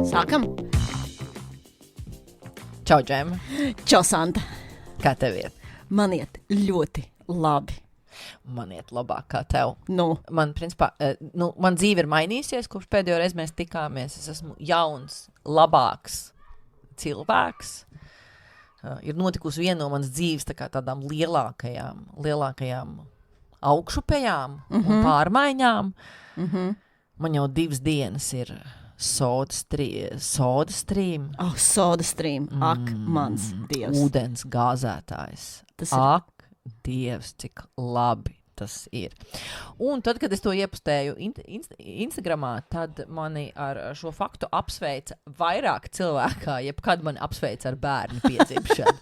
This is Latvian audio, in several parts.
Sākam? Čau, Džem. Čau, Santa. Kā tev iet? Man iet ļoti labi. Man iet labāk kā tev. Nu, Man, principā, man dzīve ir mainījusies, kopš pēdējo reizi mēs tikāmies. Es esmu jauns, labāks cilvēks. Ir notikusi viena no manas dzīves tādām lielākajām augšupējām un pārmaiņām. Man jau 2 dienas ir soda stream. oh, soda stream. Ak, mans Dievs. Ūdens gāzētājs. Tas ir- Ak, Dievs, cik labi tas ir. Un tad, kad es to iepostēju Instagramā, tad mani ar šo faktu apsveica vairāk cilvēkā, jebkad mani apsveica ar bērnu piedzimšanu.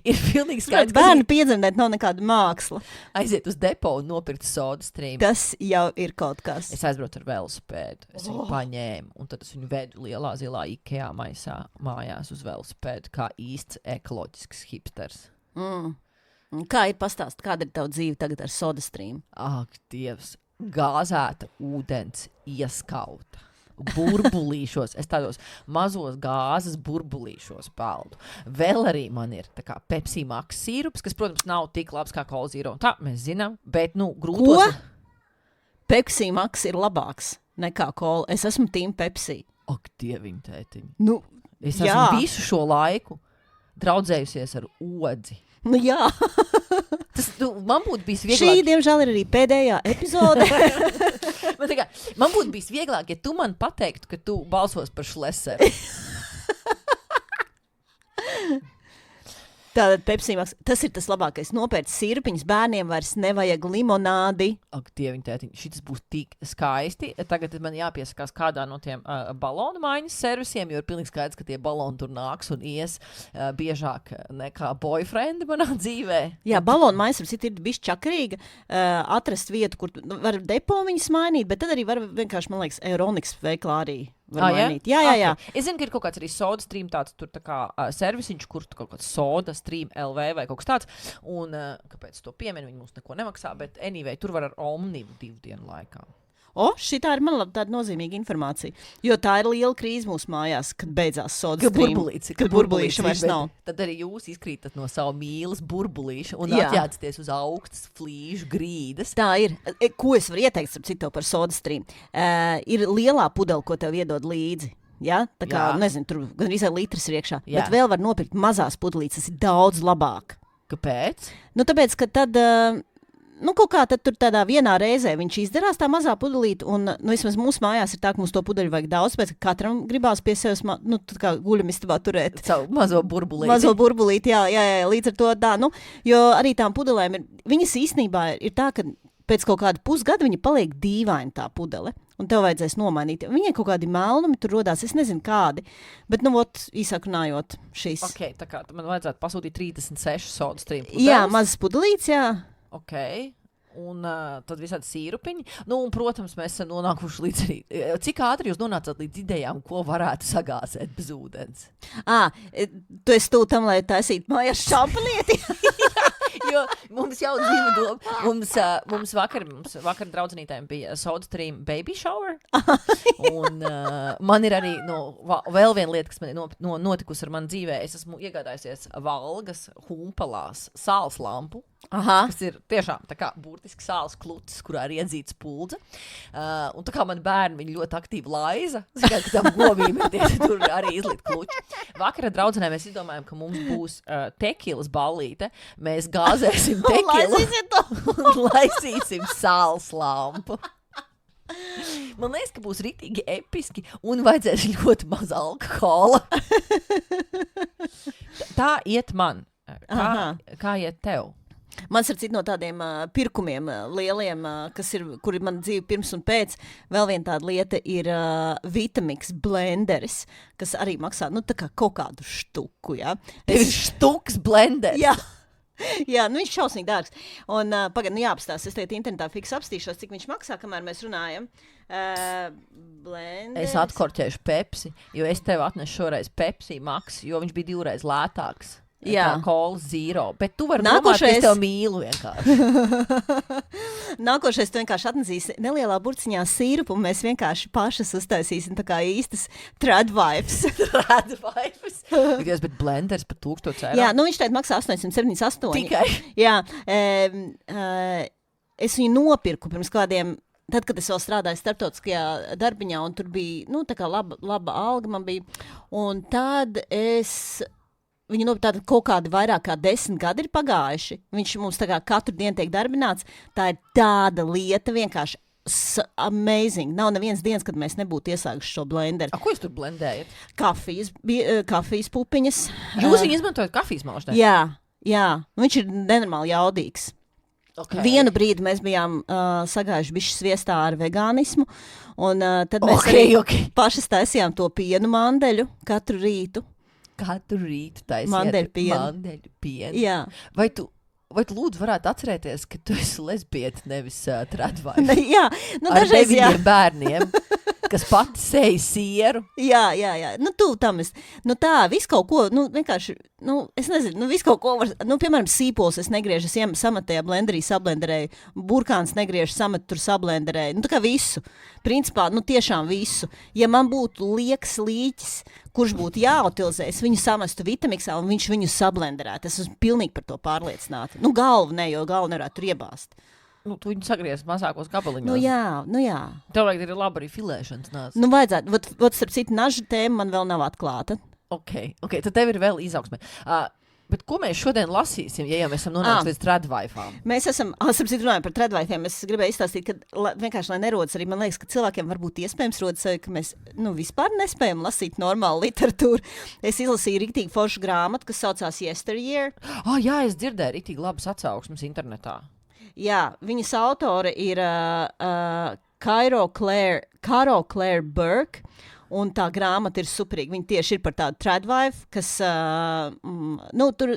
Ir pilnīgi skaidrs, ka Bērnu piedzemdēt nav nekāda māksla. aiziet uz depo un nopirkt soda stream. Tas jau ir kaut kas. Es aizbraucu ar velosipēdu, es viņu paņēmu, un tad es viņu vedu lielā zilā IKEA maisā mājās uz velosipēdu, kā īsts ekoloģisks hipsters. Un Kā ir pastāst, kāda ir tava dzīve tagad ar soda stream? Ak, Dievs, gāzēta ūdens ieskauta. Burbulīšos, es tādos mazos gāzes burbulīšos peldu. Vēl arī man ir tā kā Pepsi Max sīrups, kas, protams, nav tik labs kā Cola Zero. Tā mēs zinām, bet, grūtos... Pepsi Max ir labāks nekā Cola. Es esmu Team Pepsi. Ak, Dieviņ, tētiņ. Nu, Es jā. esmu visu šo laiku draudzējusies ar odzi. Nu jā. Man būtu bijis Šī, vieglāk... diemžēl, ir arī pēdējā epizode. Man būtu bijis vieglāk, ja tu man pateiktu, ka tu balsos par Šleseru. Tātad Pepsi Max, tas ir tas labākais. Nopērts sirpiņus, bērniem vairs nevajag limonādi. Ak, Dieviņ, tētiņ, šis būs tik skaisti. Tagad man jāpiesakās kādā no tiem balonu maiņas servisiem, jo ir pilnīgi skaidrs, ka tie baloni tur nāks un ies biežāk nekā boyfriend manā dzīvē. Jā, balonu maisars ir bišķi čakarīga. Atrast vietu, kur var depo viņus mainīt, bet tad arī var vienkārši, man liekas, Euroniks veiklā arī var mainīt. Jā. Okay. Es zinu, ka ir kaut kāds arī soda stream tāds tur tā kā servisiņš, kur kaut kāds soda stream LV vai kaut kas tāds. Un kāpēc to pieminu, viņi mums neko nemaksā, bet anyway, tur var ar Omnivu 2 dienu laikā. Šitā ir man tāda nozīmīga informācija, jo tā ir liela krīze mūsu mājās, kad beidzās soda stream. Kad burbulīša vairs nav. Tad arī jūs izkrītat no savu mīlas burbulīša un Jā. atjācaties uz augstas flīžu grīdas. Tā ir. Ko es varu ieteikt ar citu par soda stream? Ir lielā pudele, ko tev iedod līdzi. Ja? Tā kā, Jā. nezinu, tur gan visai litrs ir iekšā. Jā. Bet vēl var nopirkt mazās pudelītes, tas ir daudz labāk. Kāpēc? Tāpēc, ka tad... kaut kā tad tur tādā vienā reizē viņš izdarās tā mazā pudelīte, un, vismaz mūsu mājās ir tā, ka mums to pudeļu vajag daudz, pēc ka katram gribās pie sevis, tā kā guļamistabā turēt. Savu mazo burbulīti. Mazo burbulīti, jā, līdz ar to tā, jo arī tām pudelēm viņas īstenībā ir tā, ka pēc kaut kāda pusgada viņa paliek dīvaina tā pudele, un tev vajadzēs nomainīt. Viņai kaut kādi melnumi tur rodās, es nezinu kādi, bet, īsāk runājot šīs. Ok, tā kā man vajadzētu pasūtīt 36 soda stream pudeles. Jā, mazas pudelītes, jā. Ok, un tad visādi sīrupiņi. Un, protams, mēs esam nonākuši līdz arī... Cik ātri jūs nonācāt līdz idejām, ko varētu sagāzēt bez ūdens? Tu esi tūlīt tam, lai taisītu mājās šampanieti. Jo mums jau dzīve doma. Mums vakar draudzenītēm bija soda stream baby shower. Un man ir arī vēl viena lieta, kas man ir notikusi ar mani dzīvē. Es esmu iegādājusies Valgas Humpalās sāls lampu. Aha. Kas ir tiešām tā kā burtiski sāls klucis, kurā ir iedzīts puldze. Un tā kā mani bērni, viņi ļoti aktīvi laiza. Kā tam govīm ir tur arī izliet kluči. Vakar ar draudzenēm mēs izdomājam, ka mums būs tekilas ballīte. Mēs gāzēsim tekilu un laisīsim sāls lampu. Man liekas, ka būs ritīgi episki un vajadzēs ļoti maz alkohola. Tā iet man. Kā iet tev? Mans ar citu no tādiem pirkumiem lieliem, kuri man dzīve pirms un pēc, vēl viena tāda lieta ir Vitamix blenderis, kas arī maksā, tā kā kaut kādu štuku, jā. Tev ir štuks blenderis? Jā. Jā, viņš šausmīgi dārgs. Un jāapstāsta, es tagad internetā fiks apstīšos, cik viņš maksā, kamēr mēs runājam. Es atkorķēšu Pepsi, jo es tev atnešu šoreiz Pepsi Max, jo viņš bija 2 reizes lētāks. Jā. Cola Zero. Bet tu vari domāt, ka es tev mīlu vienkārši. Nākošais tu vienkārši atnesīsi nelielā burciņā sīrupu, un mēs vienkārši pašas uztaisīsim tā kā īstas tradvaips. Tradvaips? Bet blenders par 1000 eiro? Jā, nu viņš teikt maksā 878. Tikai? Jā, es viņu nopirku pirms kādiem, tad, kad es vēl strādāju starptautiskajā darbiņā, un tur bija, nu, tā kā laba alga man bija, un tad viņu tātad kaut kādi vairāk kā 10 gadi ir pagājuši. Viņš mums tā kā katru dienu tiek darbināts. Tā ir tāda lieta vienkārši amazing. Nav nevienas dienas, kad mēs nebūtu iesākuši šo blenderu. Ko jūs tur blendējat? Kafijas pupiņas. Jūs viņu izmantojat kafijas malšanai? Jā. Viņš ir nenormāli jaudīgs. Okay. Vienu brīdi mēs bijām sagājuši bišķi sviestā ar vegānismu, un tad mēs pašas taisījām to pienu mandeļu katru rītu. Katru rītu taisiet mandeļu pienu. Jā. Vai tu lūdzu varētu atcerēties, ka tu esi lesbieta, nevis tradvaipa? Jā, nu dažreiz jā. Ar 9 bērniem, kas pati seja sieru. Jā. Nu, tu tam esi. Nu tā, visu kaut ko, nu vienkārši, nu es nezinu, nu visu kaut ko var, nu piemēram sīpols es negriežu, es samatēju blenderī, sablenderēju, burkāns negriežu, samet tur sablenderēju, nu tā kā visu. Principā, nu tiešām visu. Ja man būtu liekas līķis, kurš būtu jāutilizē, es viņu samestu Vitamiksā un viņš viņu sablenderētu. Es esmu pilnīgi par to pārliecināta. Nu galvu ne, jo galvu nevarētu tur iebāzt. Nu, tu viņu sagriez mazākos gabaliņos. Nu jā. Tev vajag arī labi arī filēšanas nāc. Nu vajadzētu. Vot starp citu naža tēma man vēl nav atklāta. Ok, tad tev ir vēl izaugsme. Bet ko mēs šodien lasīsim, ja jau mēs esam nonākuši līdz tradvaifām? Mēs esam, starp citu runājam par tradvaifiem, es gribēju izstāstīt, ka vienkārši, lai nerodas arī, man liekas, ka cilvēkiem varbūt iespējams rodas, ka mēs, nu, vispār nespējam lasīt normālu literatūru. Es izlasīju riktīgi foršu grāmatu, kas saucās Yesteryear. Jā, es dzirdēju riktīgi labas atsauksmes internetā. Jā, viņas autore ir Caro Claire Burke. Un tā grāmata ir superīga. Viņa tieši ir par tādu tradvaifu, kas, nu, tur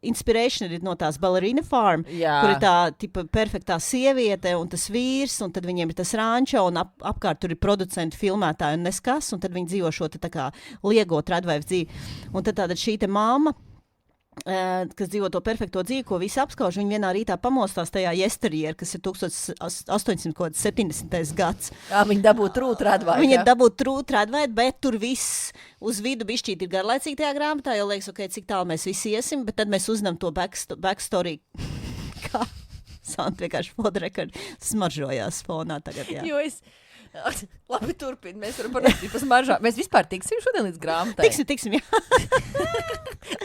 inspiration ir no tās Ballerina Farm, kur ir tā tipa perfektā sieviete un tas vīrs, un tad viņiem ir tas rančo, un apkārt tur ir producenti, filmētāji un neskas, un tad viņi dzīvo šo te tā kā liego tradvaifu dzīvi. Un tad tāda šī te mamma, kas dzīvo to perfekto dzīvi, ko visi apskauž, viņi vienā rītā pamostās tajā Yesteryear, kas ir 1870. gads. Viņi dabū true tradvaifu. Viņi dabū true tradvaifu, bet tur viss uz vidu bišķīt ir garlaicīgi tajā grāmatā, jo liekas, ok, cik tālu mēs visi iesim, bet tad mēs uzzinām to backstory, kā Santa vienkārši podrekord smaržojās fonā tagad, jā. Jo es... Labi, turpini, mēs varam parunāt par smaržām. Mēs vispār tiksim šodien līdz grāmatai? Tiksim, jā.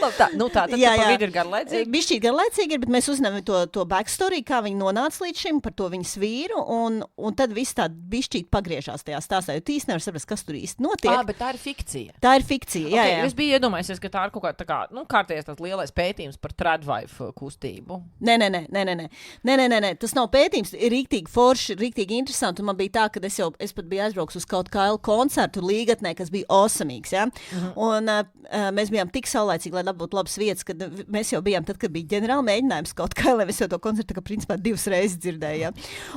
Labi, tad pa vidu ir garlaicīgi. Bišķīt garlaicīgi ir, bet mēs uzzinām to backstory, kā viņi nonāca līdz šim, par to viņas vīru, un tad viss tā bišķīt pagriežās tajā stāstā, jo tīs nevar saprast, kas tur īsti notiek. Bet tā ir fikcija. Tā ir fikcija, jā. Es biju iedomājusies, ka tā ir kaut kā tā kā, nu, kārtējies tāds lielais pētījums par tradvaifu kustību. Nē, tas nav pētījums, ir rīktīgi forši, rīktīgi interesanti, un man bija tā, ka es pat biju aizbrauks uz kaut kādu koncertu Līgatnē, kas bija awesomīgs, ja? Un mēs bijām tik saulaicīgi, lai būtu labas vietas, kad mēs jau bijām tad, kad bija ģenerāla mēģinājums kaut kā, lai mēs jau to koncertu, kā principā 2 reizes dzirdēju, ja?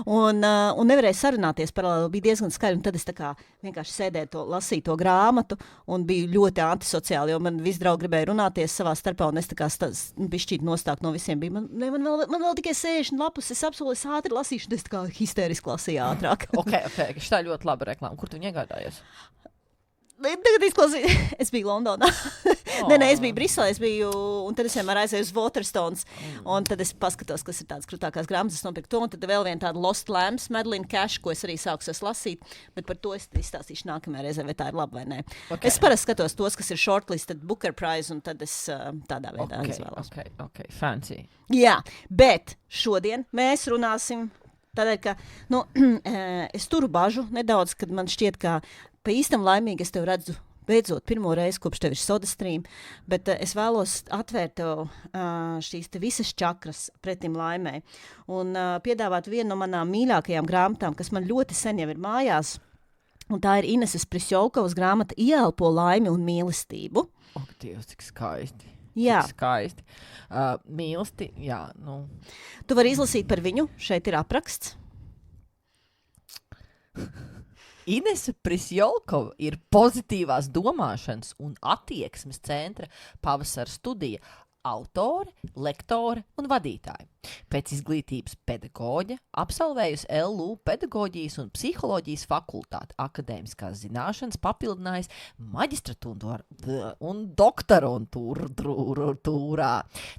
Un nevarēju sarunāties paralēli, bija diezgan skaļi, un tad es tā kā vienkārši sēdēju lasīju to grāmatu, un biju ļoti antisociāli, jo man visi draugi gribēja runāties savā starpā, un es tā kā bišķīt nostāk no visiem bija. Man vēl tikai 60 lapus, es apsolu, es ātri lasīšu, un es tā kā histēriski lasīju ātrāk. Ok, tā ļoti laba reklāma. Kur tu viņu iegādājies? Tagad izklausīt, es biju Londonā. Nē, es biju Briselē, un tad es vienmēr aizēju uz Waterstones, un tad es paskatos, kas ir tādas krūtākās grāmatas, es nopirku to, un tad vēl viena tāda Lost Lambs, Madeline Cash, ko es arī sākusies lasīt, bet par to es izstāstīšu nākamajā reizē, vai tā ir laba vai nē. Okay. Es parasti skatos tos, kas ir shortlisted Booker Prize, un tad es tādā veidā izvēlos. Ok, fancy. Jā, bet šodien mēs runāsim tādēļ, ka, nu, es turu bažu nedaudz, kad man šķiet, ka pa īstam laimīgi es tev redzu beidzot pirmo reizi, kopš tev ir SodaStream, bet es vēlos atvērt tev šīs te visas čakras pretim laimē un piedāvāt vienu no manām mīļākajām grāmatām, kas man ļoti sen jau ir mājās, un tā ir Ineses Prisjolkovas grāmata Ieelpo laimi un mīlestību. Ak, Dievs, cik skaisti. Jā. Cik skaisti. Mīlesti, jā, nu. Tu vari izlasīt par viņu, šeit ir apraksts. Inese Prisjolkova ir pozitīvās domāšanas un attieksmes centra pavasara studija, autore, lektore un vadītāja. Pēc izglītības pedagoģe absolvējusi LU pedagoģijas un psiholoģijas fakultāti, akadēmiskās zināšanas papildinājis maģistratūrā un doktorantūrā.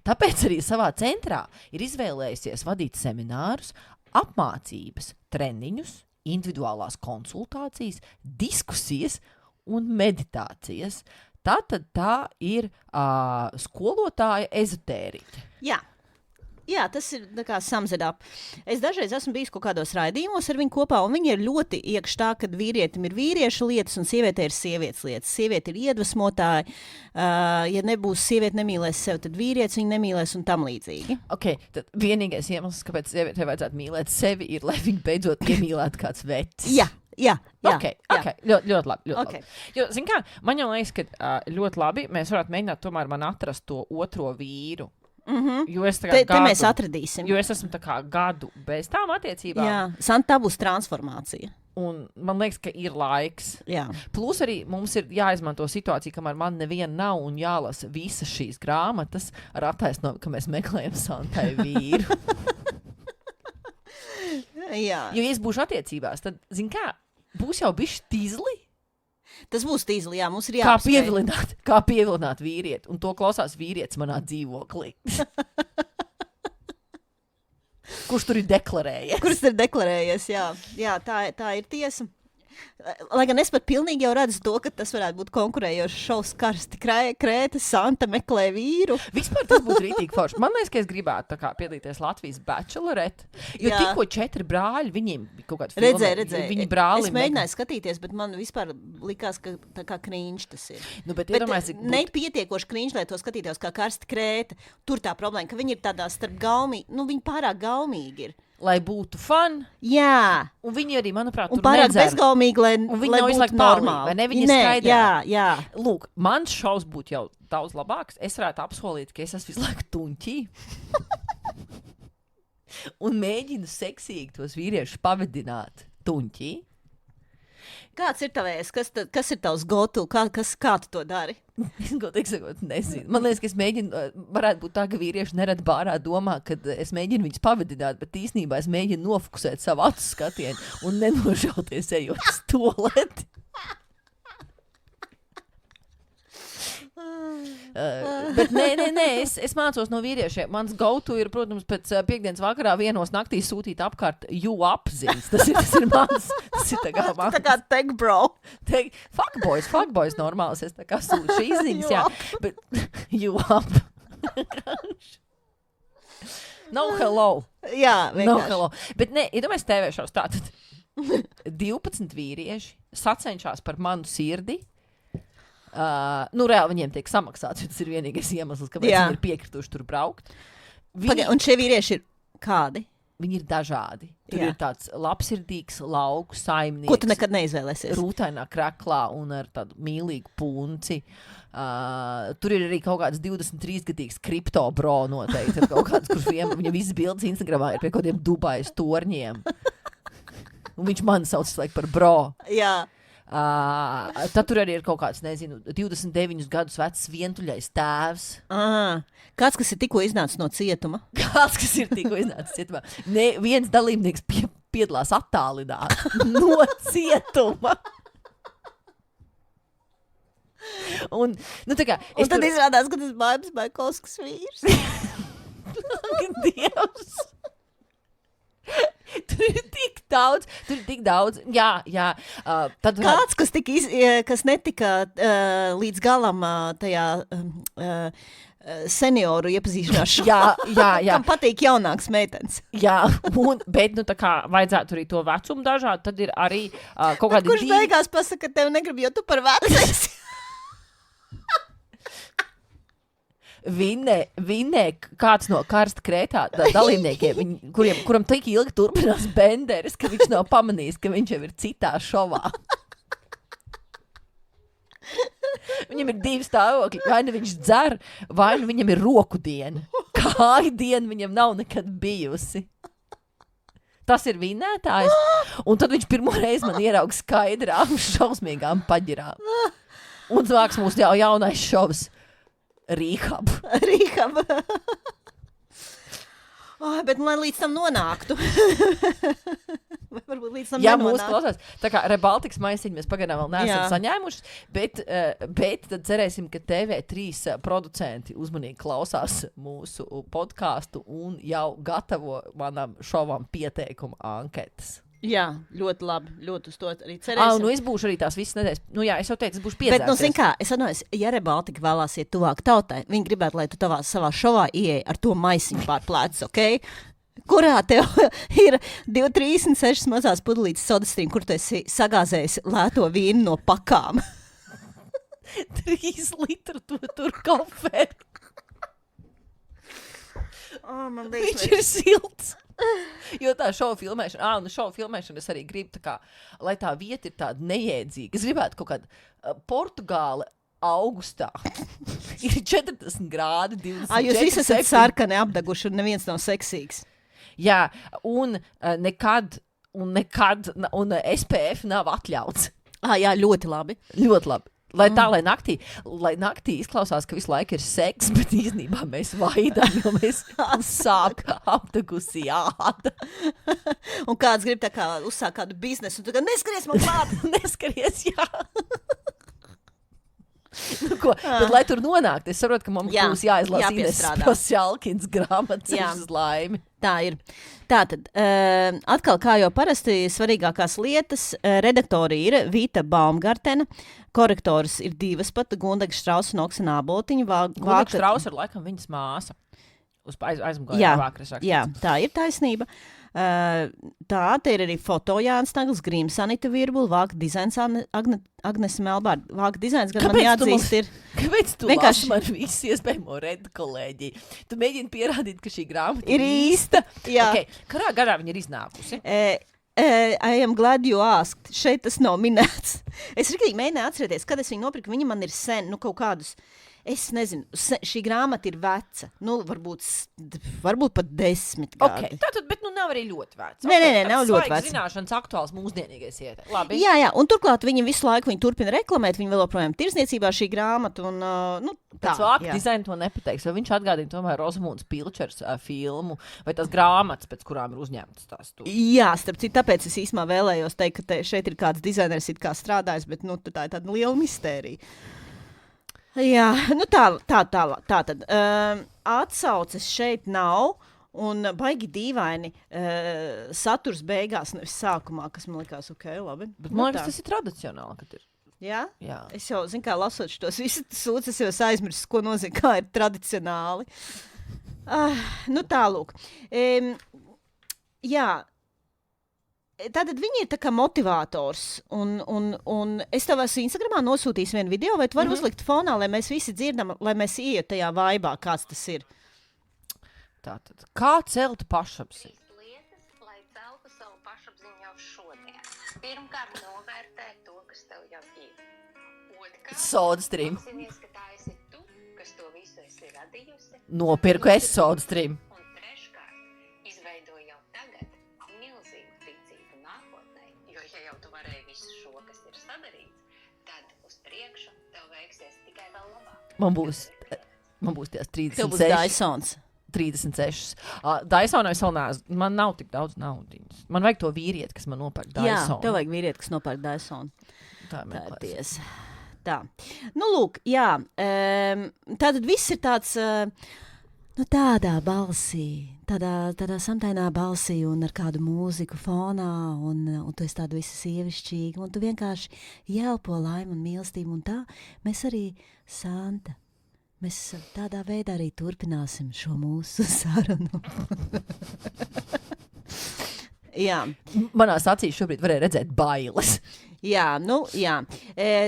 Tāpēc arī savā centrā ir izvēlējusies vadīt seminārus, apmācības, treniņus, individuālās konsultācijas, diskusijas un meditācijas. Tātad tā ir skolotāja ezotēriķe. Jā, tas ir tā kā sums it up. Es dažreiz esmu bijis kaut kādos raidījumos ar viņu kopā, un viņi ir ļoti iekš tā, ka vīrietim ir vīriešu lietas, un sievietē ir sievietes lietas. Sieviete ir iedvesmotāja, ja nebūs sieviete nemīlēs sevi, tad vīrietis viņu nemīlēs un tam līdzīgi. Ok, tad vienīgais iemesls, kāpēc sievietē vajadzētu mīlēt sevi, ir, lai viņa beidzot iemīlētu kāds vecs. Jā. Ļoti labi. Jo, zin kā, man jau liekas, ka ļoti labi mēs varētu mēģināt tomēr man atrast to otro vīru. Jo es te mēs atradīsim. Jo es esmu tā kā gadu bez tām attiecībām. Jā, Santa, tā būs transformācija. Un man liekas, ka ir laiks. Jā. Plus arī mums ir jāizmanto situācija, kamēr man neviena nav un jālasa visas šīs grāmatas ar attaisnojumu, ka mēs meklējam Santai vīru. Jā. Jo, ja es būšu attiecībās, tad, zin kā, būs jau bišķi tīzli. Tas būs tīzli, jā, mums ir jāapspēj. Kā pievilināt vīrieti, un to klausās vīrietis manā dzīvoklī. Kurš tur ir deklarējies? Jā, tā ir tiesa. Lai gan es pat pilnīgi jau redzu to, ka tas varētu būt konkurējošs šovs karsti krēta, Santa meklē vīru. Vispār tas būtu rītīgi forši. Man liekas, ka es gribētu tā kā piedalīties Latvijas Bachelorette, jo tikko 4 brāļi, viņiem kaut kāds filmē. Redzēju. Viņi brāli. Es mēģināju skatīties, bet man vispār likās, ka tā kā krīņš tas ir. Bet nepietiekoši krīņš, lai to skatītos kā karsti krēta. Tur tā problēma, ka viņi ir tādā starp gaumīgi, viņi pārāk gaumīgi ir. Lai būtu fun. Jā. Un viņi arī, manuprāt, tur nedzer. Un pārāk bezgaumīgi, lai būtu normāli. Vai ne? Viņi skaidrā. Jā. Lūk, mans šovs būtu jau daudz labāks. Es varētu apsolīt, ka es esmu visu laiku tuņķī. Un mēģinu seksīgi tos vīriešus pavadināt tuņķī. Kāds ir tavējais? Kas ir tavs go-to? Kā tu to dari? Es godīgi sakot, nezinu. Man liekas, ka es mēģinu, varētu būt tā, ka vīrieši nerad bārā domā, ka es mēģinu viņus pavadināt, bet īstenībā es mēģinu nofokusēt savu acu skatienu un nenožauties ejot uz tualeti. Bet nē, es mācos no vīriešiem. Mans go-to ir, protams, pēc piekdienas vakarā 1 naktī sūtīt apkārt apziņas. Tas ir mans. Tas ir tā kā mans. Tā kā tech bro. Fuckboys normāls. Es tā kā sūtu šīs ziņas, jā. Bet you up. No hello. Jā, vienkārši. No hello. Bet nē, iedomājies TV šovs tātad. 12 vīrieši sacenšās par manu sirdi. Reāli viņiem tiek samaksāts, jo tas ir vienīgais iemesls, kāpēc viņi ir piekrituši tur braukt. Un šie vīrieši ir kādi? Viņi ir dažādi. Tur ir tāds labsirdīgs lauku saimnieks. Ko tu nekad neizvēlēsies? Rūtainā kraklā un ar tādu mīlīgu punci. Tur ir arī kaut kāds 23-gadīgs kripto bro noteikti. Ir kaut kāds, kurš viņam visas bildes Instagramā ir pie kaut kādiem Dubajas torņiem. Un viņš mani sauc par bro. Jā. Tad tur arī ir kaut kāds, 29 gadus vecs vientuļais tēvs. Kāds, kas ir tikko iznācis no cietuma? Viens dalībnieks piedalās attālināti no cietuma. Un tad izrādās, ka tas Baiba Baikovskas vīrs. Dievs! Tur ir tik daudz. Jā. Kāds, kas netika līdz galam tajā senioru iepazīšanās šovā. Jā. Kam patīk jaunāks meitenes. Jā, bet tā kā vajadzētu arī to vecumu dažādu, tad ir arī kaut kādi Kurš beigās pasaka, ka tev negrib, jo tu par vecs. Vinnē kāds no karsta krētā dalībniekiem, kuram tik ilgi turpinās benderis, ka viņš nav pamanījis, ka viņš jau ir citā šovā. Viņam ir 2 stāvokļi. Vai nu viņš dzer, vai nu viņam ir roku diena. Kāju diena viņam nav nekad bijusi. Tas ir vinnētājs. Un tad viņš pirmo reizi man ierauga skaidrām, šausmīgām paģirām. Un sāks mūsu jaunais šovs. Rīhab. Rīhab. Bet lai līdz tam nonāktu. Varbūt līdz tam Jā, nenonāk. mūsu klausās. Tā kā Rebaltikas maisiņu mēs pagaidām vēl neesam saņēmuši, bet tad cerēsim, ka TV3 producenti uzmanīgi klausās mūsu podcastu un jau gatavo manam šovam pieteikumu anketas. Jā, ļoti labi. Ļoti uz to arī cerēsim. Nu es būšu arī tās visas nedēļas. Nu jā, es jau teicu, es būšu piedzēries. Bet, zin kā, es atnāju, ja Rebaltika vēlās iet tuvāk tautai, viņi gribētu, lai tu savā šovā ieej ar to maisiņu pār plecu, ok? Kurā tev ir 2,36 mazās pudelītes sodastrīm, kur tu esi sagāzējis lēto vīnu no pakām? 3 litru tur kafē. Man Viņš ir silts. Jo tā šova filmēšana, šova filmēšana es arī gribu, kā, lai tā vieta ir tāda nejēdzīga. Es gribētu kaut kādu Portugāli augustā. Ir 40 grādi, 20 grādi. Jūs visi esat sarkani apdeguši un neviens nav seksīgs. Jā, un nekad SPF nav atļauts. Jā, ļoti labi. Ļoti labi. Lai naktī izklausās, ka visu laiku ir seks, bet īstenībā mēs vaidām, jo mēs sāp apdegusi āda. Un kāds grib tā kā uzsākt kādu biznesu, un tu kā neskaries man klāt. Neskaries, jā. Nu, ko, tad, lai tur nonākt, es saprotu, ka mums būs jāizlasa Ines Prosjalkins grāmatas uz laimi. Tā ir. Tātad, atkal, kā jau parasti, svarīgākās lietas, redaktori ir Vita Baumgartena, korektors ir divas pat, Gundaga Štrausa un Oksana Āboltiņa. Gundaga Štrausa ir laikam viņas māsa. Uz aizmugurē vākras rakstīts. Jā, tā ir taisnība. Tā ir arī foto Jānis Nagls, Grīms Anita Virbula, vāka dizains Agnes Melbārda. Vāka dizains, gan man jāatzīst ir. Kāpēc tu lasi man visu iespējamo redzu kolēģiju? Tu mēģini pierādīt, ka šī grāmata ir īsta. Jā. Okay. Kurā gadā viņa ir iznākusi? I am glad you asked. Šeit tas nav minēts. Es rīktīgi mēģināju atcerēties, kad es viņu nopirku. Viņa man ir sen, kaut kādus... Es nezinu, šī grāmata ir veca. Nu, varbūt pat 10 gadi. Okay. Tātad, bet nav arī ļoti veca. Nē, nav ļoti veca. Zināšanas aktuāls mūsdienīgais ietē. Labi. Jā, un turklāt viņi visu laiku turpina reklamēt, viņi vēl joprojām tirsniecībā šī grāmata. Un, tāds vāka dizaina to nepateiks. Vai viņš atgādina tomēr Rosamūnas Pilčers filmu vai tās grāmatas, pēc kurām ir uzņemtas tās tur? Jā, starp citu, tāpēc es īsumā vēlējos teikt, ka šeit ir kāds dizainers it kā strādājis, bet tā ir tāda liela mistērija. Jā, tā tad atsauces šeit nav un baigi dīvaini saturs beigās, nevis sākumā, kas man likās ok, labi. Bet man liekas, tas ir tradicionāli, kad ir. Jā? Jā. Es jau, kā lasot šitos visus sūdus, es jau aizmirsu, ko nozīmē, kā ir tradicionāli. Tālūk. Jā. Tātad viņi ir tā kā motivators, un es tev esmu Instagramā nosūtījis vienu video, vai tu vari uzlikt fonā, lai mēs visi dzirdam, lai mēs ieiet tajā vaibā, kāds tas ir. Tātad, kā celt pašapziņu? Lietas, lai celtu savu pašapziņu jau šodien. Pirmkārt, novērtē to, kas tev jau ir. Otrkārt, SodaStream. apzinies, ka tā esi tu, kas to visu esi radījusi. Nopirku es SodaStream. Un treškārt, izveido jau tagad milzīgu ticību nākotnē, jo ja jau tu varēji visu šo, kas ir sadarīts, tad uz priekšu tev veiksies tikai vēl labāk. Man būs tās 36. Tev būs Dysons. 36. Dysonai man nav tik daudz naudiņas. Man vajag to vīrieti, kas man nopērk Dysonu. Jā, tev vajag vīrieti, kas nopērk Dysonu. Tā ir tiesa. Tā. Lūk, jā. Tātad viss ir tāds, tādā balsī, tādā samtainā balsī un ar kādu mūziku fonā, un tu esi tāda visa sievišķīga, un tu vienkārši jelpo laimu un mīlestību, un tā mēs arī, Santa, mēs tādā veidā arī turpināsim šo mūsu sarunu. Jā. Manās acīs šobrīd varēja redzēt bailes. Jā, jā.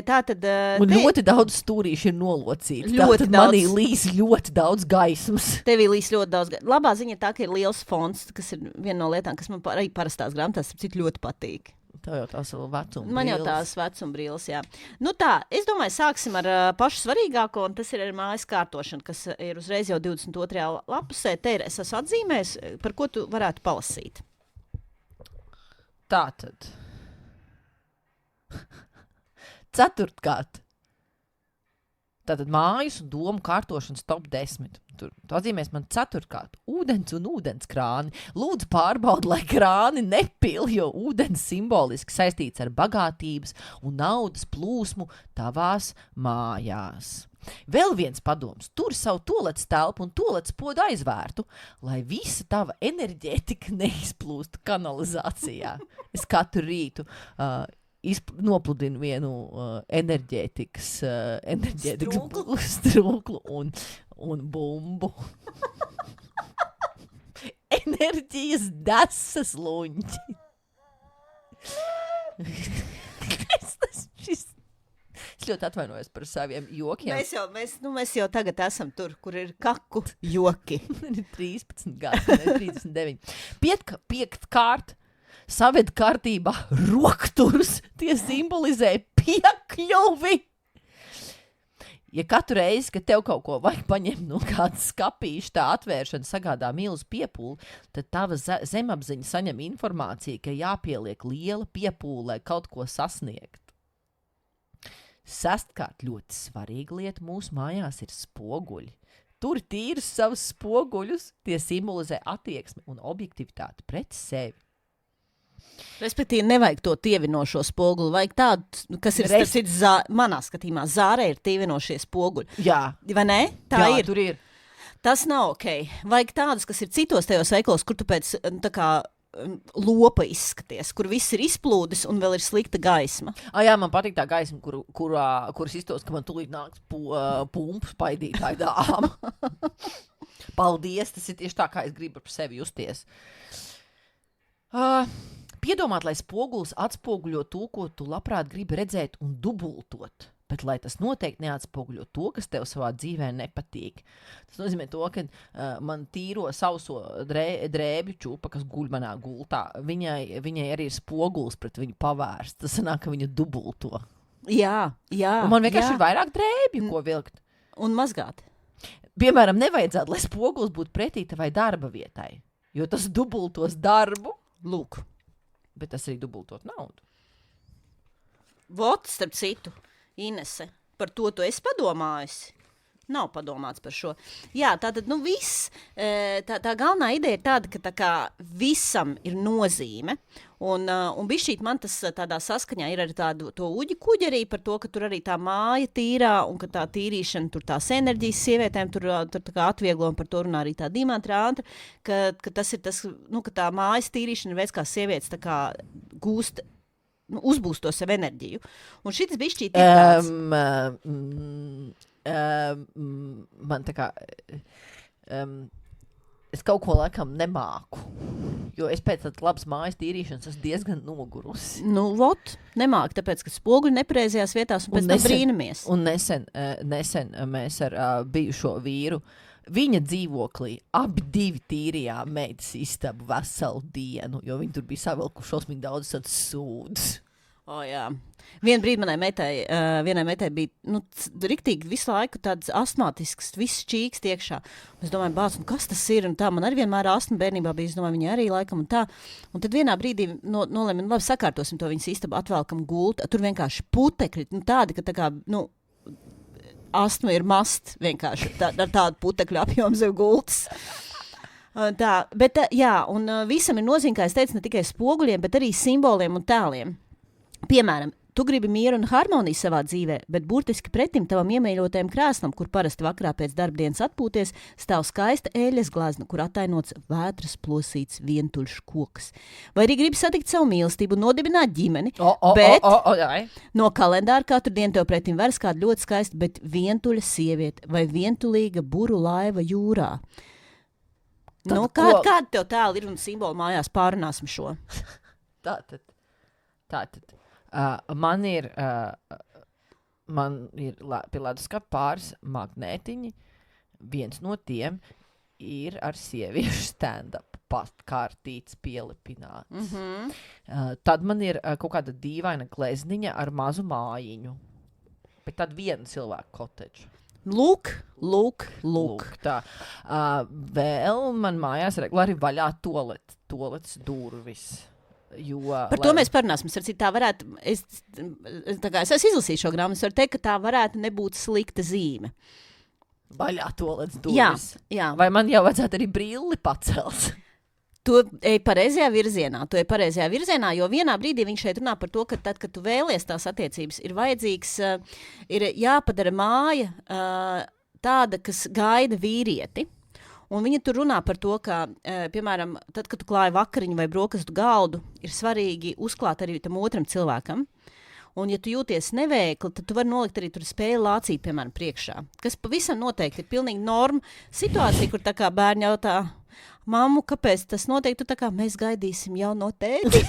Tātad... Un ļoti daudz stūrīši ir nolocīti. Tātad manī līs ļoti daudz gaismas. Tevī līs ļoti daudz gaismas. Labā ziņa tā, ka ir liels fonds, kas ir viena no lietām, kas man arī parastās grāmatās cik ļoti patīk. Tev jau tās vecuma brīles. Man jau tās vecuma brīles, jā. Es domāju, sāksim ar pašu svarīgāko, un tas ir ar mājas kārtošanu, kas ir uzreiz jau 22. lapusē. Te ir, es esmu atzīmējis, par ko tu varētu palasīt. Tātad. Ceturtkārt. Tātad mājas un domu kārtošanas top 10. Tur atzīmēs man 4. Ūdens un ūdenskrāni. Lūdzu pārbaudi, lai krāni nepil, jo ūdens simboliski saistīts ar bagātības un naudas plūsmu tavās mājās. Vēl viens padoms. Tur savu toaletes telpu un toaletes podu aizvērtu, lai visa tava enerģētika neizplūstu kanalizācijā. Es katru rītu nopludinu vienu enerģētikas strūklu un bumbu. Enerģijas desas luņķi. Es ļoti atvainojos par saviem jokiem. Mēs jau tagad esam tur, kur ir kaku joki. 13 gadi, 39. Piektkārt. Saved kārtībā rokturus, tie simbolizē piekļuvi. Ja katru reizi, kad tev kaut ko vajag paņemt no kādas skapīša, tā atvēršana sagādā milzu piepūli, tad tava zemapziņa saņem informāciju, ka jāpieliek liela piepūle, lai kaut ko sasniegt. Sestkārt ļoti svarīga lieta mūsu mājās ir spoguļi. Tur tīrus savus spoguļus, tie simbolizē attieksmi un objektivitāti pret sevi. Respektīvi, nevajag to tievinošo spoguli, vajag tādu, kas ir manā skatījumā, Zārē ir tievinošie spoguļi. Jā. Vai ne? Tā Jā, ir. Tur ir. Tas nav ok. Vajag tādus, kas ir citos tajos veikalos, kur tu pēc tā kā lopa izskaties, kur viss ir izplūdis un vēl ir slikta gaisma. Jā, man patīk tā gaisma, kuras iztos, ka man tūlīt nāks pumpu spaidītāji dāma. Paldies, tas ir tieši tā, kā es gribu par sevi justies. Piedomāt, lai spogulis atspoguļo to, ko tu labprāt gribi redzēt un dubultot, bet lai tas noteikti neatspoguļo to, kas tev savā dzīvē nepatīk. Tas nozīmē to, ka man tīro sauso drēbju čūpa, kas guļ manā gultā, viņai arī ir spogulis pret viņu pavērsts. Tas sanāk, ka viņa dubulto. Jā. Un man vienkārši ir vairāk drēbju, ko vilkt. Un mazgāt. Piemēram, nevajadzētu, lai spogulis būtu pretī tavai darba vietai, jo tas dubultos darbu. Lūk. Bet tas arī dubultot naudu. Vot, starp citu, Inese, par to tu esi padomājusi? Nav padomāts par šo. Jā, tātad, viss, tā galvenā ideja ir tāda, ka tā kā visam ir nozīme, un bišķīt man tas tādā saskaņā ir arī to uģi kuģi arī par to, ka tur arī tā māja tīrā, un ka tā tīrīšana, tur tās enerģijas sievietēm, tur tā kā atvieglo, un par to runā arī tā Dimanta Rānta, ka tas ir tas, ka tā mājas tīrīšana ir veids, kā sievietes tā kā gūst, uzbūst to sev enerģiju. Un šitas bišķīt ir tāds... man tā kā es kaut ko laikam nemāku, jo es pēc tādas labas mājas tīrīšanas esmu diezgan nogurusi. Nemāku, tāpēc, ka spoguļi nepareizajās vietās un pēc tam brīnamies. Un nesen mēs ar bijušo vīru, viņa dzīvoklī abi divi tīrījām meitas istabu veselu dienu, jo viņi tur bija savilkuši šausmīgi daudz sūdus. Jā. Vienu brīdi vienai meitai bija riktīgi visu laiku tāds astmātisks, viss čīkst iekšā. Es domāju, bāc, kas tas ir? Un tā, man arī vienmēr astma bērnībā bija, es domāju, viņa arī laikam un tā. Un tad vienā brīdī nolēma, labi, sakārtosim to viņas istabu, atvelkam gultu. Tur vienkārši putekļi, tādi, ka tā kā, astma ir mast vienkārši ar tādu putekļu apjomu zem gultas. Un visam ir nozīme, kā es teicu, ne tikai spoguļiem, bet arī simboliem un tēliem. Piemēram, tu gribi mieru un harmoniju savā dzīvē, bet burtiski pretim tavam iemīļotajam krēslam, kur parasti vakarā pēc darbdienas atpūties, stāv skaista eļļas glazna, kur attainots vētras plosīts vientuļš koks. Vai arī gribi satikt savu mīlestību un nodibināt ģimeni, bet no kalendāra katru dienu tev pretim veras kāda ļoti skaista, bet vientuļa sieviete vai vientulīga buru laiva jūrā. Kāda tev tēli ir un simboli mājās, pārunāsim šo? Tātad. Man ir pie leduskapa pāris magnētiņi. Viens no tiem ir ar sieviešu stand-up pastkārtīts pielipināts. Mm-hmm. Tad man ir kaut kāda dīvaina glezniņa ar mazu mājiņu. Bet tad viena cilvēka kotedža. Lūk. Tā. Vēl man mājās regulāri vaļā toaletes durvis. Par to mēs parunāsim. Tā varētu, es izlasīju šo grāmatu, es varu teikt, ka tā varētu nebūt slikta zīme. Vaļā to līdz durvis. Jā. Vai man jau vajadzētu arī brilli pacelt? Tu ej pareizajā virzienā, jo vienā brīdī viņš šeit runā par to, ka tad, kad tu vēlies tās attiecības, ir vajadzīgs, ir jāpadara māja tāda, kas gaida vīrieti. Un viņa tur runā par to, ka, piemēram, tad, kad tu klāji vakariņu vai brokastu galdu, ir svarīgi uzklāt arī tam otram cilvēkam. Un, ja tu jūties neveikli, tad tu vari nolikt arī tur spēli lācīt, piemēram, priekšā. Kas pavisam noteikti ir pilnīgi norma situācija, kur tā kā bērni jautā, mammu, kāpēc tas notiek? Tu tā kā mēs gaidīsim jau no tēti.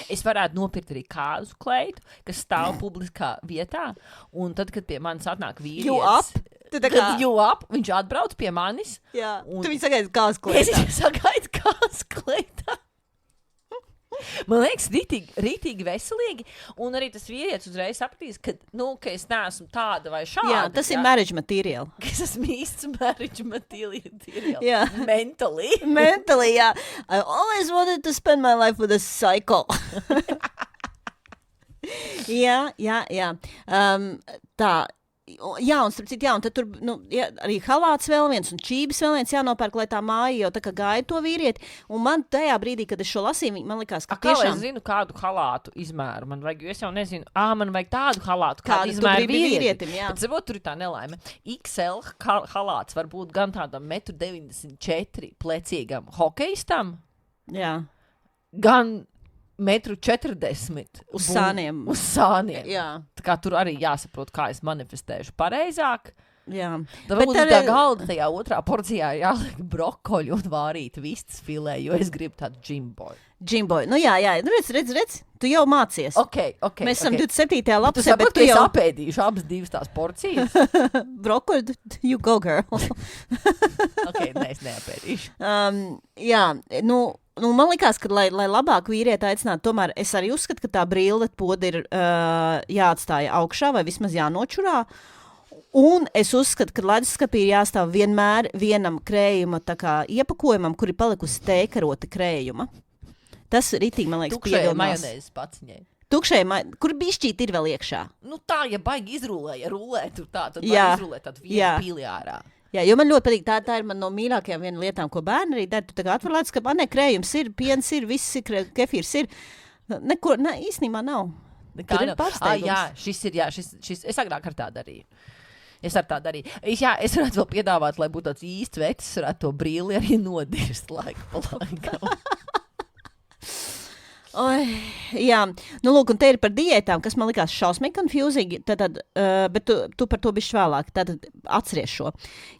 Es varētu nopirkt arī kāzu kleitu, kas stāv publiskā vietā, un tad, kad pie manis atnāk vīrietis, viņš atbrauc pie manis. Jā, tu viņu sagaidi kāzu kleitā. Es sagaidu kāzu kleitā. Man liekas, rītīgi veselīgi, un arī tas vīrietis uzreiz sapratīs, ka es neesmu tāda vai šāda. Jā, tas ir marriage material. Es esmu īsts marriage material. Jā. Mentally, jā. I always wanted to spend my life with a cycle. jā. Tā. Jā, un starp citu, un tad tur arī halāts vēl viens un čības vēl viens jānopērk, lai tā māja jau tā kā gaida to vīrieti. Un man tajā brīdī, kad es šo lasīju, man likās, ka tiešām... Kā es zinu, kādu halātu izmēru man vajag, jo es jau nezinu, man vajag tādu halātu, kādu izmēru vīrietim. Jā. Bet varbūt tur ir tā nelaime. XL halāts var būt gan tādam 1,94 m plecīgam hokejistam, jā. Gan 1,40 m uz sāniem. Jā. Tā kā tur arī jāsaprot, kā es manifestēšu pareizāk. Jā. Tad varbūt tā galda tajā otrā porcijā jāliek brokoļu un vārīt vistas filē, jo es gribu tādu džimboju. Nu jā, redz, tu jau mācies. Okay. Mēs esam 27. lapsē, tu saprot, ka es apēdīšu abas divas tās porcijas? Brokoļu, you go girl. Nē, es neapēdīšu. Jā, man likās, ka, lai labāk vīrieti aicinātu, tomēr es arī uzskatu, ka tā brīle poda ir jāatstāja augšā vai vismaz jānočurā. Un es uzskatu, ka leduskapī ir jāstāv vienmēr vienam krējuma tā kā iepakojumam, kur ir palikusi tēkarota krējuma. Tas ritīgi, man liekas, pievilnās. Tukšai majonēzes paciņai. Kur bišķīt ir vēl iekšā? Tā, ja baigi rulē tur tā, tad baigi izrulē tādu vienu pīli ārā. Jā, jo man ļoti patīk, tā ir man no mīļākajām viena lietām, ko bērni arī dara. Tu tā kā atver leduskapi, krējums ir, piens ir, viss ir, kefīrs ir. Neko, īstenībā nav. Tur ir pārsteigums. Šis, es agrāk ar tā darīju. Es varētu vēl piedāvāt, lai būtu tāds īsts vecs, varētu to brīli arī nodirst laiku pa laikam. Jā, lūk, un te ir par diētām, kas man likās šausmīgi confusing, bet tu par to bišķi vēlāk, tātad atceries šo.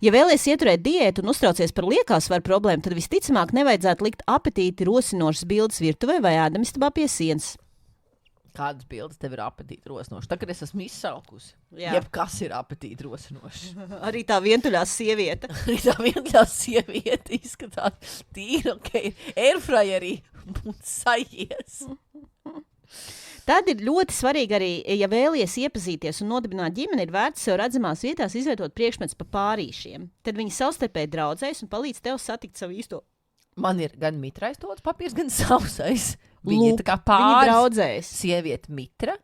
Ja vēlies ieturēt diētu un uztraucies par liekāsvaru problēmu, tad visticamāk nevajadzētu likt apetīti rosinošas bildes virtuvē vai ēdamistabā pie sienas. Kādas bildes tev ir apetīti rosinošas? Tagad es esmu izsalkusi. Jā. Kas ir apetīti rosinošas? Arī tā vientuļā sieviete. Izskatās tīra, airfryerī un sajies. Tad ir ļoti svarīgi arī, ja vēlies iepazīties un nodibināt ģimeni, ir vērts sev redzamās vietās izvietot priekšmets pa pārīšiem. Tad viņi savstarpēji draudzēs un palīdz tev satikt savu īsto. Man ir gan mitrais tods papīrs, gan sausais. Viņi ir tā kā viņi draudzējas. Sieviete mitra,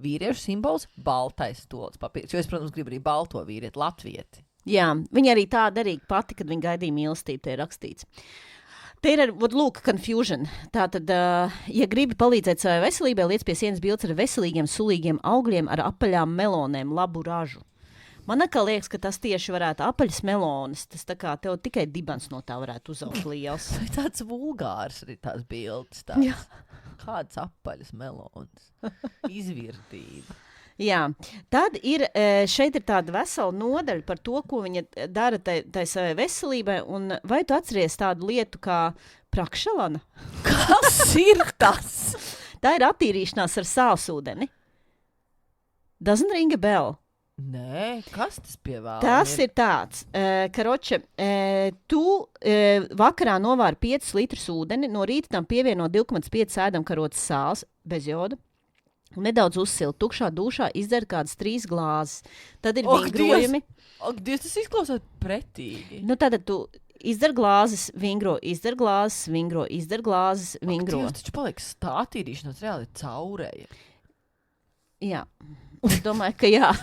vīriešu simbols, baltais tods papīrs. Jo es, protams, gribu arī balto vīrieti, latvieti. Jā, viņa arī tā darīja pati, kad viņa gaidīja mīlestību, te ir rakstīts. Te ir, lūk, confusion. Tātad, ja gribi palīdzēt savai veselībai, liec pie sienas bildes ar veselīgiem, sulīgiem augļiem ar apaļām melonēm, labu ražu. Man atkal liekas, ka tas tieši varētu apaļas melonas. Tas tā kā tev tikai dibens no tā varētu uzaugt liels. Tāds vulgārs arī tās bildes. Kādas apaļas melonas. Izvirtība. Jā. Tad ir, šeit ir tāda vesela nodaļa par to, ko viņa dara tai savai veselībai. Un vai tu atceries tādu lietu kā prakšalana? Kas ir tas? Tā ir attīrīšanās ar sālsūdeni. Doesn't ring a bell. Nē, kas tas pievēl? Tas ir tāds, karoče, tu vakarā novāri 5 litrus ūdeni, no rīta tam pievieno 2,5 ēdamkarotes sāls bez joda. Nedaudz uzsilt, tukšā dušā izdzer kādas 3 glāzes. Tad ir vingrojumi. Dievs, tas izklausās pretīgi. Tātad tu izdara glāzes, vingro, izdara glāzes, vingro, izdara glāzes, vingro. Ak, taču paliek stātīrīšanās reāli caurēja. Jā, es domāju, ka jā.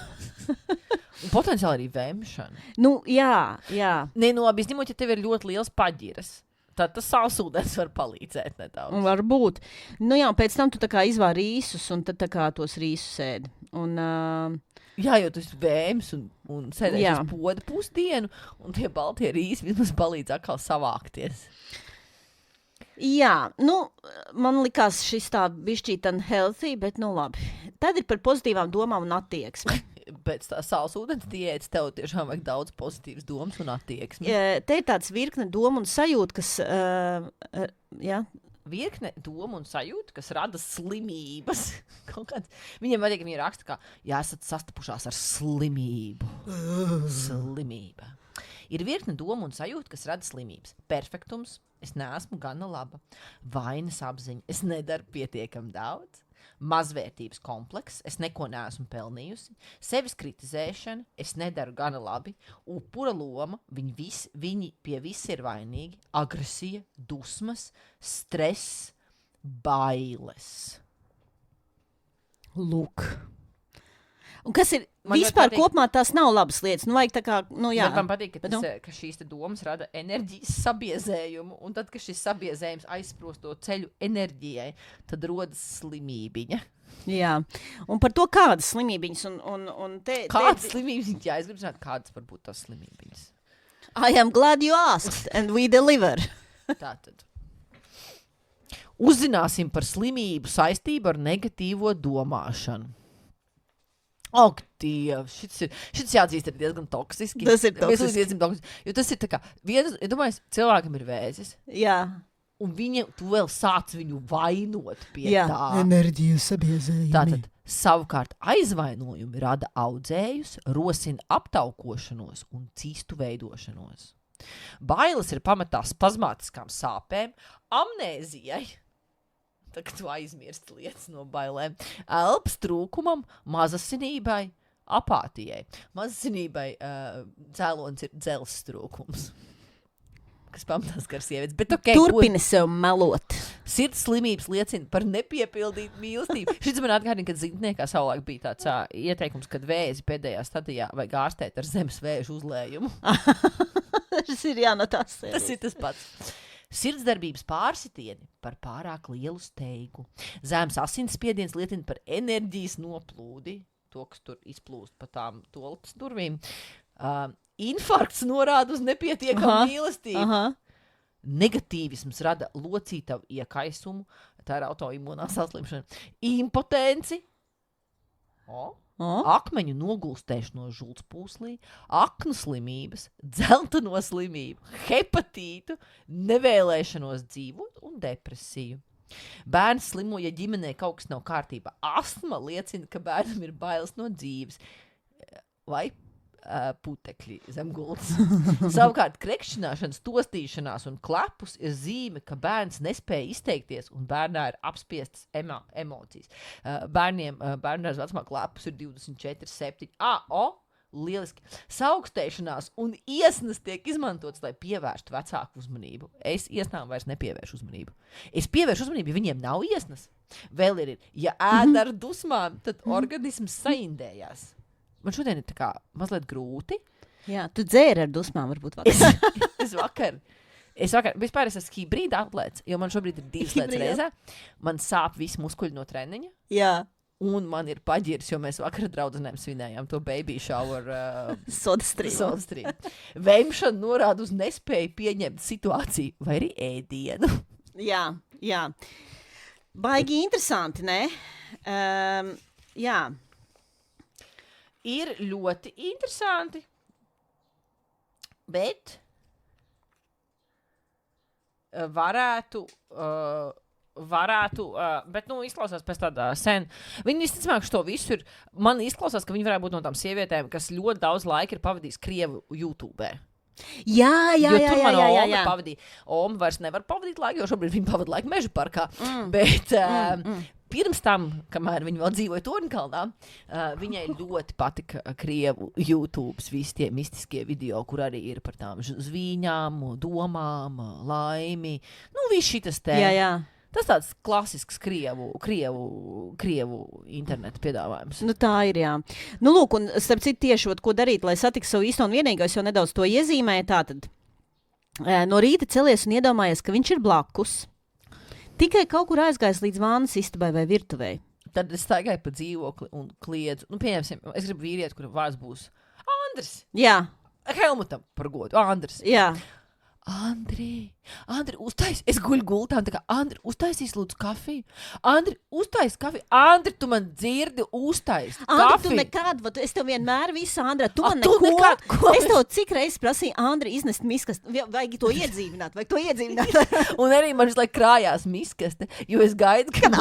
Un potenciāli arī vēmšana. Nu, jā. Nē, nu labi, izņemot, ja tev ir ļoti liels paģiras. Tad tas sālsūdens var palīdzēt nedaudz. Varbūt. Nu jā, pēc tam tu tā kā izvāri rīsus, un tad tā kā tos rīsus ēdi. Un, jā, jo tu esi vēms un sēdēsi uz poda pusdienu, un tie baltie rīsi vismaz palīdz atkal savākties. Jā, nu, man likās šis tā bišķīt unhealthy, bet nu labi. Tad ir par pozitīvām domām un attieksmi. Pēc tā sālsūdens diētas tev tiešām vajag daudz pozitīvas domas un attieksmi. Te ir tāds virkne doma un sajūta, kas, jā. Virkne doma un sajūta, kas rada slimības. Viņiem vajag, ka viņi raksta, ka esat sastapušās ar slimību. Slimība. Ir virkne doma un sajūta, kas rada slimības. Perfektums, es neesmu gana laba. Vainas apziņa, es nedaru pietiekami daudz. Mazvērtības komplekss, es neko neesmu pelnījusi, sevis kritizēšana, es nedaru gana labi, upura loma, viņi pie viss ir vainīgi, agresija, dusmas, stress, bailes. Lūk. Un kas ir vispār kopumā tās nav labas lietas. Nu, vajag tā kā, nu jā. Man patīk, ka šīs domas rada enerģijas sabiezējumu, un tad, kad šis sabiezējums aizsprost to ceļu enerģijai, tad rodas slimībiņa. Jā, un par to kādas slimībiņas. Kādas slimībiņas? Jā, es gribu zināt, kādas var būt tās slimībiņas. I am glad you asked, and we deliver. Tātad. Uzzināsim par slimību saistību ar negatīvo domāšanu. Ak, Dievs, šis jāatzīst ir diezgan toksiski. Tas ir toksiski. Jo tas ir tā kā, domāju, cilvēkam ir vēzis. Jā. Un tu vēl sāc viņu vainot pie tā. Enerģiju sabiezējumi. Tātad, savukārt aizvainojumi rada audzējus, rosina aptaukošanos un cistu veidošanos. Bailes ir pamatā spazmātiskām sāpēm, amnēzijai. Tā kā tu aizmirsti lietas no bailēm. Elpas trūkumam, mazasinībai, apātijai. Mazasinībai cēlonis ir dzelzs trūkums. Kas pamatās kā sievietes. Bet okay, turpini sev melot. Sirds slimības liecina par nepiepildītu mīlestību. Šis man atgādina, kad zintniekā savulaik bija tāds ieteikums, kad vēzi pēdējā stadijā vajag ārstēt ar zemes vēžu uzlējumu. Tas ir no tās sērijas. Tas ir tas pats. Sirdsdarbības pārsitieni par pārāk lielu steigu. Zemes asinsspiediens liecina par enerģijas noplūdi, to, kas tur izplūst pa tām toaletes durvīm. Infarkts norāda uz nepietiekamu mīlestību. Aha. Negatīvisms rada locītavu iekaisumu, tā ir autoimūnā saslimšana. Impotenci. Akmeņu nogulstēšanos žultspūslī, aknu slimības, dzelteno slimību, hepatītu, nevēlēšanos dzīvot un depresiju. Bērns slimo, ja ģimenē kaut kas nav kārtībā. Astma liecina, ka bērnam ir bailes no dzīves. Vai putekļi zem gultas. Savukārt krekšķināšanas, tostīšanās un klepus ir zīme, ka bērns nespēja izteikties un bērnā ir apspiestas emocijas. Bērnās vecumā klepus ir 24/7. Lieliski. Saaugstēšanās un iesnas tiek izmantotas, lai pievērstu vecāku uzmanību. Es iesnām vairs nepievēršu uzmanību. Es pievēršu uzmanību, ja viņiem nav iesnas. Vēl ir, ja ēd ar dusmām, tad organisms saindējās. Man šodien ir tā kā mazliet grūti. Jā, tu dzēri ar dusmām varbūt vakar. Es vakar, vispār es esmu hibrīda atlēts, jo man šobrīd ir 2 lietas reizē. Man sāp visi muskuļi no treniņa. Jā. Un man ir paģirs, jo mēs vakar draudzenēm svinējām to baby shower soda stream. Vēmšana norāda uz nespēju pieņemt situāciju vai arī ēdienu. Jā. Baigi interesanti, ne? Jā. Ir ļoti interesanti, bet varētu, bet, izklausās pēc tādā sen. Viņi izticamāk, to visu ir, man izklausās, ka viņi varētu būt no tām sievietēm, kas ļoti daudz laika ir pavadījis Krievu YouTube. Jā. Tur man Oma pavadīja. Oma vairs nevar pavadīt laiku, jo šobrīd viņa pavada laiku Meža parkā. Bet pirms tam, kamēr viņa vēl dzīvoja Torņkalnā, viņai ļoti patika krievu YouTube visi tie mistiskie video, kur arī ir par tām zvīņām, domām, laimi. Nu, viss šitas te. Jā. Tas tāds klasisks krievu internetu piedāvājums. Nu, tā ir, jā. Nu, lūk, un starp citu tieši, ko darīt, lai satiks savu īsto un vienīgo, es jau nedaudz to iezīmēju, tātad. No rīta celies un iedomājies, ka viņš ir blakus. Tikai kaut kur aizgājis līdz vānas istabai vai virtuvei. Tad es staigāju pa dzīvokli un kliedzu. Nu, pieņemsim, es gribu vīrieti, kura vārds būs Andris. Jā. Helmutam par godu. Andris. Jā. Andri, uztais, es guļu gultā, tā kā, Andri, uztaisīs lūdzu kafiju. Andri, uztais kafiju. Andri, tu man dzirdi, uztais Andri, kafiju. tu nekad, es tev vienmēr visu, Andra, tu man tu neko. nekad, Es tev cik reizes prasīju, Andri, iznest miskas, vajag to iedzīvināt. Un arī man visu laiku krājās miskaste, jo es gaidu, kad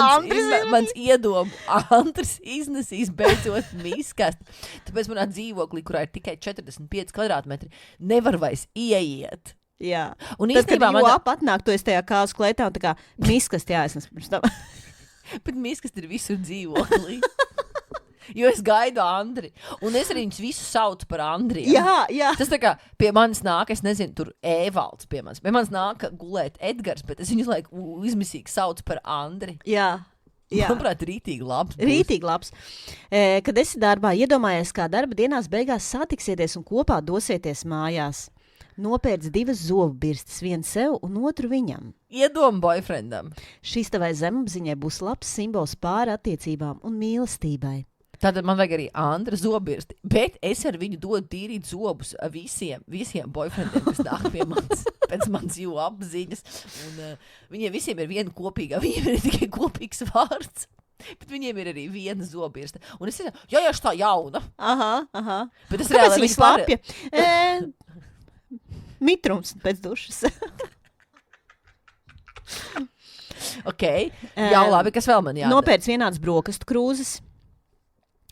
mans iedomu Andris iznesīs beidzot miskaste. Tāpēc manā dzīvoklī, kurā ir tikai 45 kvadrātmetri, nevar vairs ieiet. Jā. Un tad, kad īstenībā jau apatnāk, tu esi tajā kāzu klētā un tā kā miskas jāiznes pirms tam. Bet miskas ir visur dzīvoklī. Jo es gaidu Andri. Un es arī viņus visus saucu par Andriju. Jā. Tas tā kā pie manis nāk, es nezinu, tur Ēvalds pie manis. Pie manis nāk gulēt Edgars, bet es viņus laiku izmisīgi saucu par Andri. Jā. Manuprāt, rītīgi labs. Rītīgi labs. Kad esi darbā, iedomājies, kā darba dienās beigās satiksieties un kopā dosieties mājās. Nopērc 2 zobu birstes, vienu sev un otru viņam. Iedomu boyfriendam. Šis tavai zemapziņai būs labs simbols pāri attiecībām un mīlestībai. Tātad man vajag arī Andra zobirsti, bet es ar viņu dodu tīrīt zobus visiem boyfriendiem, kas nāk pie manis, pēc manas jū apziņas. Un viņiem visiem ir viena kopīga, viņiem ir tikai kopīgs vārds. Bet viņiem ir arī viena zobirste. Un es teicu, jā, tā jauna. Aha. Bet es Kāpēc reāli viņi slapja? Mitrums pēc dušas. Ok, jau labi, kas vēl man jādara? Nopērc vienāds brokastu krūzes.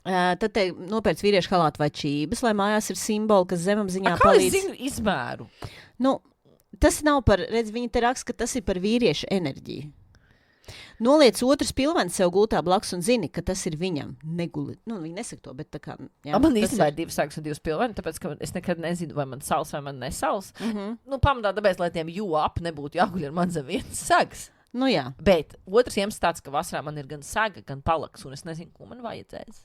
Tad te nopērc vīriešu halātu vai čības, lai mājās ir simboli, kas zemapziņā Kā palīdz. es zinu izmēru? Nu, tas nav par, redz, viņi te raksta, ka tas ir par vīriešu enerģiju. Noliec otrs pilvens sev gultā blakus un zini, ka tas ir viņam. Neguli. Nu, viņi nesaka to, bet tā kā... Jā, Man īstenībā ir 2 sagas un 2 pilveni, tāpēc, ka es nekad nezinu, vai man sals vai man nesals. Nu, pamatā tāpēc, lai tiem jū ap nebūtu jāguļ ar man zem vienas sagas. Nu, jā. Bet otrs iemesls tāds, ka vasarā man ir gan saga, gan palaks, un es nezinu, ko man vajadzēs.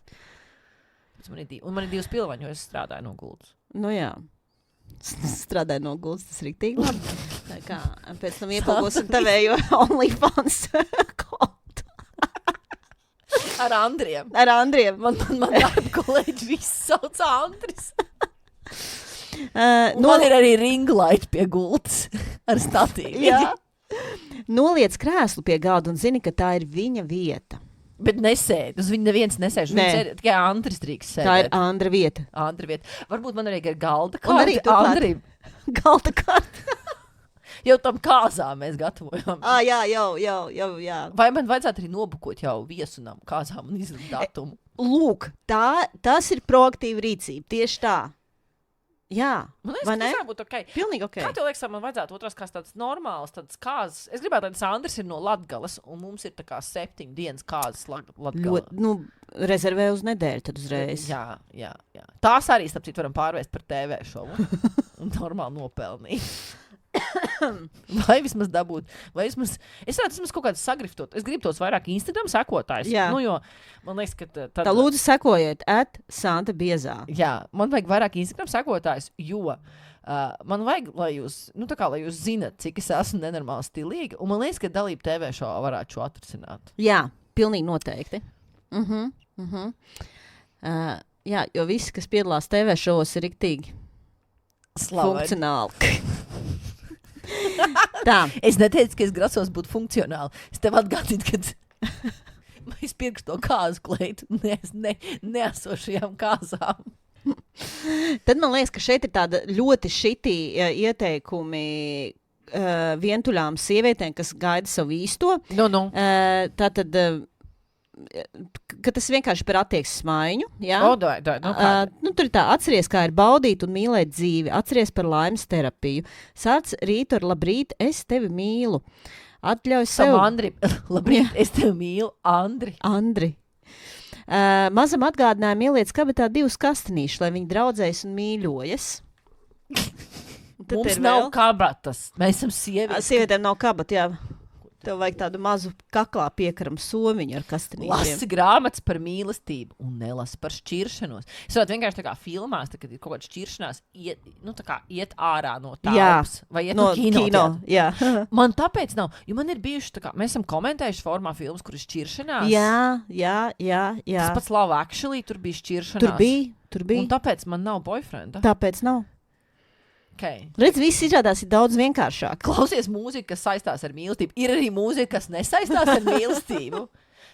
Un man ir 2 pilveņi, jo es strādāju no gultas. Nu, jā. Strādāju no gultas, tas rīktīgi labi. Tā kā pēc tam iepalgosim tavējo OnlyFans kontu. Ar Andriem. Man darba kolēģi viss sauc Andris. Man ir arī ringlight pie gultas ar statīvu. Jā. Noliec krēslu pie galda un zini, ka tā ir viņa vieta. Bet nesēd, uz viņu neviens nesēž. Tikai Andris drīkst sēdēt. Tā ir Andra vieta. Varbūt man arī ir galda Un arī kārta Andrim. Galda kārta. Jau tam kāzām mēs gatavojam. Jā. Vai man vajadzētu arī nobukot jau viesunam kāzām un izlikt datumu? Lūk, tas ir proaktīva rīcība. Tieši tā. Jā. Man liekas, tas varbūt ok. Pilnīgi ok. Kā tev liekas, man vajadzētu otrās kāds tāds normāls, tāds kāzas? Es gribētu, lai tas Andris ir no Latgales, un mums ir tā kā 7 dienas kāzas Latgale. Rezervē uz nedēļu tad uzreiz. Jā. Tās arī, starp citu, varam pārvērst par TV šovu. Un normāli nopelnīt. Vai vismaz dabūt, es redzu, vismaz kaut kāds sagriftot. Es gribu tos vairāk Instagram sekotājs. Jā. Nu, jo man liekas, ka Tā lūdzu sekojiet @Santa Biezā. Jā, man vajag vairāk Instagram sekotājs, jo man vajag, lai jūs zinat, cik es esmu nenormāli stilīga, un man liekas, ka dalība TV šovā varētu šo atrisināt. Jā, pilnīgi noteikti. Jā, jo visi, kas piedalās TV šovos, ir riktīgi funkcionāli. Tā. Es neteicu, ka es grasos būt funkcionāli. Es tev atgādinu, ka es pirkšu to kāzu kleitu neesošajām kāzām. Tad man liekas, ka šeit ir tāda ļoti šitī ieteikumi vientuļām sievietēm, kas gaida savu īsto. No. Tātad, ka tas vienkārši par attieksmes maiņu. Ja? Tur ir tā, atceries, kā ir baudīt un mīlēt dzīvi, atceries par laimes terapiju. Sāc rītu ar labrīt, es tevi mīlu. Atļauj Tam sev. Andrim. Labrīt, es tevi mīlu, Andri. Andri. Mazam atgādinājumu ieliec kabatā 2 kastanīšus, lai viņi draudzējas un mīļojas. Tad Mums ir nav vēl. kabatas. Mēs esam sievietes. Sievietēm nav kabata, jā. Tev vajag tādu mazu kaklā piekaram somiņu ar kastanīšiem. Lasi grāmatas par mīlestību un nelasi par šķiršanos. Es varētu vienkārši tā kā filmās, tā, kad ir kaut kāda šķiršanās, iet ārā no tāpas. Vai iet no kino. Jā. Man tāpēc nav, jo man ir bijuši, tā kā, mēs esam komentējuši formā filmas, kur ir šķiršanās. jā. Tas pats Love Actually, tur bija šķiršanās. Tur bija. Un tāpēc man nav boyfrienda. Tāpēc nav. Okay. Redz, viss izrādās ir daudz vienkāršāk. Klausies mūziku, kas saistās ar mīlestību. Ir arī mūzika, kas nesaistās ar mīlestību.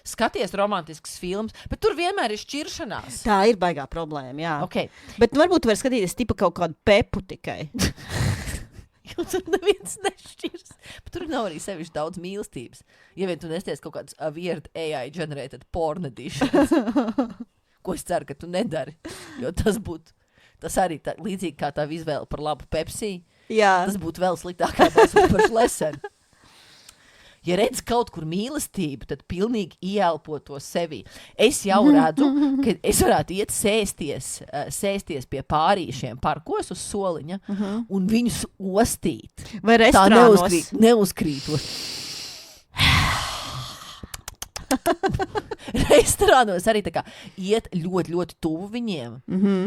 Skaties romantisks filmas, bet tur vienmēr ir šķiršanās. Tā ir baigā problēma, jā. Okay. Bet varbūt tu vari skatīties tipa kaut kādu pepu tikai. Jo tur neviens nešķirs. Bet tur nav arī sevišķi daudz mīlestības. Ja vien tu nesties kaut kāds weird AI generated porn editions, ko es ceru, ka tu nedari, jo tas būtu. Tas arī līdzīgi kā tā izvēle par labu Pepsi. Jā. Tas būtu vēl sliktākā balsot par šlesenu. Ja redz kaut kur mīlestību, tad pilnīgi ieelpo to sevi. Es jau redzu, ka es varētu iet sēsties pie pārīšiem parkos uz soliņa un viņus ostīt. Vai Tā restorānos? neuzkrītot. Restorānos arī tā kā iet ļoti, ļoti tuvu viņiem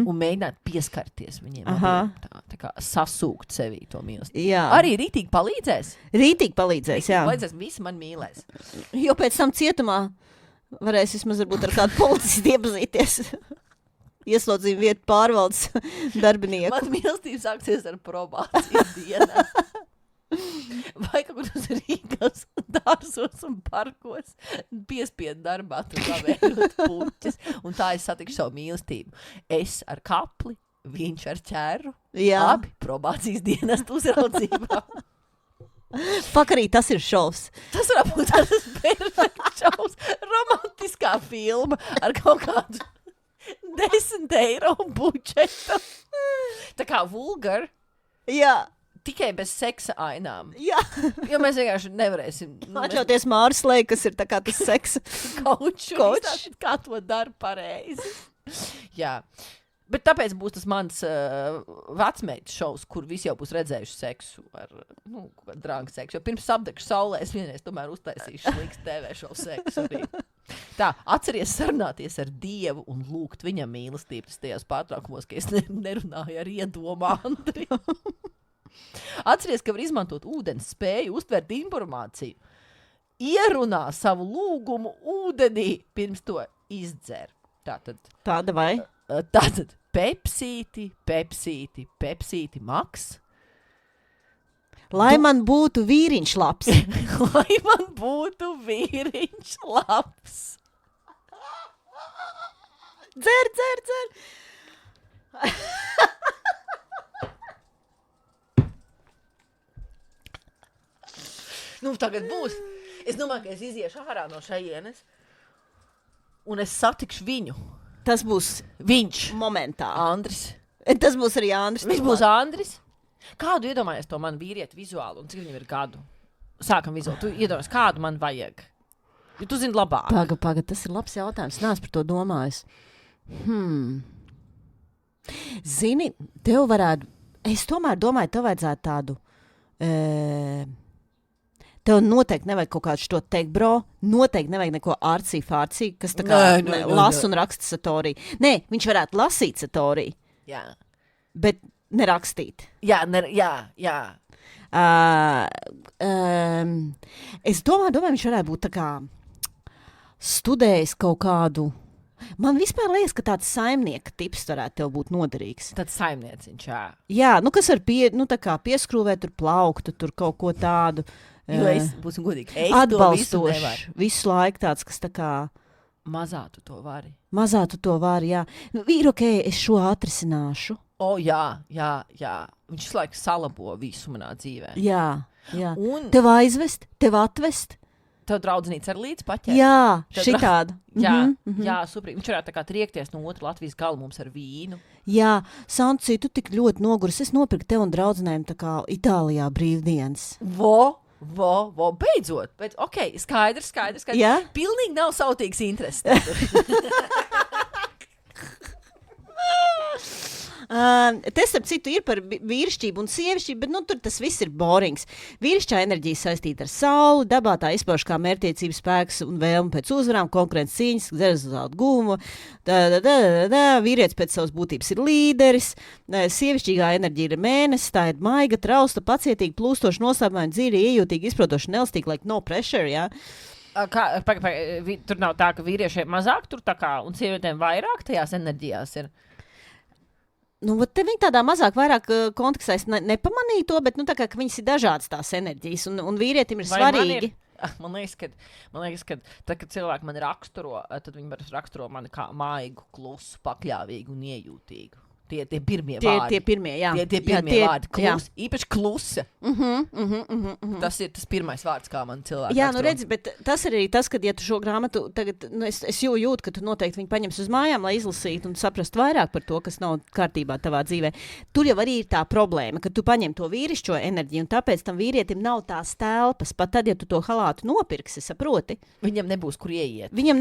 un mēģināt pieskarties viņiem. Tā kā sasūkt sevī to mīlestību. Jā. Arī rītīgi palīdzēs. Rītīgi palīdzēs, jā. Palīdzēs, visi man mīlēs. Jo pēc tam cietumā varēs vismaz varbūt ar kādu policistu iepazīties. Ieslodzījuma vietu pārvaldes darbinieku. Man mīlestība sāksies ar probācijas dienā. Vai kaut kur uz Rīgas dārzos un parkos piespied darbā tur labējot puķis. Un tā es satikšu savu mīlestību. Es ar kapli, viņš ar ķēru. Jā. Abi probācijas dienestu uzraudzībā. Fak arī tas ir šovs. Tas var būt tas perfekts šovs. Romantiskā filma ar kaut kādu 10 eiro budžetu. Tā kā vulgar. Jā. Tikai bez seksa ainām. Jā. Jo mēs vienkārši nevarēsim. Atļauties Māris Lei, kas ir tā kā tas seksa. Kauču. Kauč. Kā to dara pareizi. Jā. Bet tāpēc būs tas mans vecmeitas šovs, kur visi jau būs redzējuši seksu ar, drāgu seksu. Jo pirms apdekšu saulē es vienreiz tomēr uztaisīšu sliks TV šovu seksu arī. Tā, atceries sarunāties ar Dievu un lūgt viņam mīlestību. Tas tajās pārtraukumos, ka es nerunāju ar iedomu Andri. Atceries, ka var izmantot ūdens spēju uztvert informāciju. Ierunā savu lūgumu ūdenī pirms to izdzer. Tāda vai? Tātad Pepsīti Maks. Lai man būtu vīriņš labs. Lai man būtu vīriņš labs. Dzer. Tagad būs. Es domāju, ka es iziešu ārā no šajienes un es satikšu viņu. Tas būs Viņš. momentā. Andris. Tas būs arī Andris. Viņš būs Andris. Kādu iedomājies to man vīrieti vizuāli un cik viņam ir gadu? Sākam vizuāli. Tu iedomājies, kādu man vajag? Jo tu zini labāk. Paga, tas ir labs jautājums. Nāc par to domājis. Zini, tev varētu, es tomēr domāju, tev vajadzētu tādu, tev noteikti nevajag kaut kādu šo teikt, bro, noteikti nevajag neko ārcī, kas tā kā lasa un raksta satorī. Nē, viņš varētu lasīt satorī, Jā. bet nerakstīt. Jā. Es domāju, viņš varētu būt tā kā studējis kaut kādu. Man vispār liekas, ka tāds saimnieka tips varētu tev būt noderīgs. Tad saimnieciņš, jā. Jā, kas var pieskrūvēt, tur plauktu, tur kaut ko tādu. Jo es, būsim godīgi, es atbalstoši. Visu laiku tāds, kas tā kā mazā tu to vari. Mazā tu to vari, jā. Ir ok, es šo atrisināšu. Jā. Viņš visu laiku salabo visu manā dzīvē. Jā. Un tev aizvest, tev atvest. Tev draudzenīca ar līdz paķēt. Jā, šitāda. Jā, super. Viņš varētu tā kā triekties no otra Latvijas gala mums ar vīnu. Jā, Sanci, tu tik ļoti noguris. Es nopirku tev un draudzenēm tā kā Itālijā brīvdienas. Beidzot. Bet, ok, skaidrs. Jā? Pilnīgi nav sautīgs intereses. Tas, starp citu, ir par vīrišķību un sievišķību, bet tur tas viss ir borings. Vīrišķā enerģija saistīta ar sauli, dabā tā izpauž kā mērķtiecības spēks un vēlme pēc uzvarām, konkurences cīņas, rezultātu guvumu. Vīrietis pēc savas būtības ir līderis, sievišķīgā enerģija ir mēnesis, tā ir maiga, trausta, pacietīga, plūstoša, noslēpumaina, dzīve, iejūtīga, izprotoša, neelastīga, like no pressure, jā. Tur nav tā, ka vīriešiem mazāk tur tā kā, un sievietēm vairāk tajās enerģijās ir. Te viņi tādā mazāk, vairāk kontekstā nepamanīja to, bet tā kā viņas ir dažādas tās enerģijas, un vīrietim ir svarīgi. Man liekas, ka tad, kad cilvēki mani raksturo, tad viņi raksturo mani kā maigu, klusu, pakļāvīgu un iejūtīgu. Tie pirmie vārdi. Tie pirmie, jā. Tie pirmie vārdi. Īpaši klusa. Tas ir tas pirmais vārds, kā man cilvēki jā, raksturo. Redzi, bet tas ir arī tas, ka, ja tu šo grāmatu tagad, es jūtu, ka tu noteikti viņu paņems uz mājām, lai izlasītu un saprastu vairāk par to, kas nav kārtībā tavā dzīvē. Tur jau arī ir tā problēma, ka tu paņem to vīrišķo enerģiju, un tāpēc tam vīrietim nav tās telpas, pat tad, ja tu to halātu nopirksi, saproti. Viņam nebūs, kur ieiet. Viņam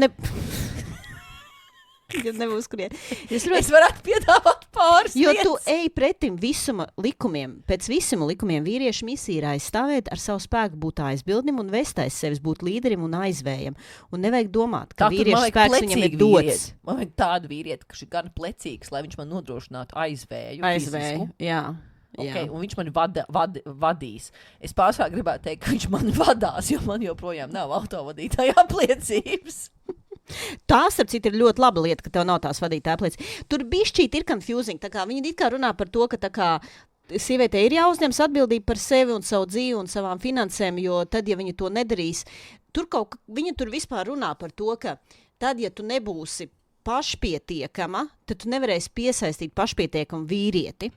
nebūs, kur iet. Es varētu piedāvāt pāris jo lietas. tu ej pretim visuma likumiem. Pēc visuma likumiem vīriešu misija ir aizstāvēt ar savu spēku būt aizbildnim un vest aiz sevis būt līderim un aizvējam. Un nevajag domāt, ka vīriešu spēks viņam ir dots. Man vajag tādu vīrieti, kurš ir gan plecīgs, lai viņš man nodrošinātu aizvēju. Aizvēju, jā. Okay, un viņš mani vadīs. Es pārsvarā gribētu teikt, ka viņš mani vadās, jo man joprojām nav autovadītāja apliecības. Tā, starp citu, ir ļoti laba lieta, ka tev nav tās vadītāja apliecības. Tur bišķīt ir confusing, tā kā viņi it kā runā par to, ka tā kā sievietē ir jāuzņems atbildība par sevi un savu dzīvi un savām finansēm, jo tad, ja viņa to nedarīs, viņa tur vispār runā par to, ka tad, ja tu nebūsi pašpietiekama, tad tu nevarēsi piesaistīt pašpietiekamu vīrieti.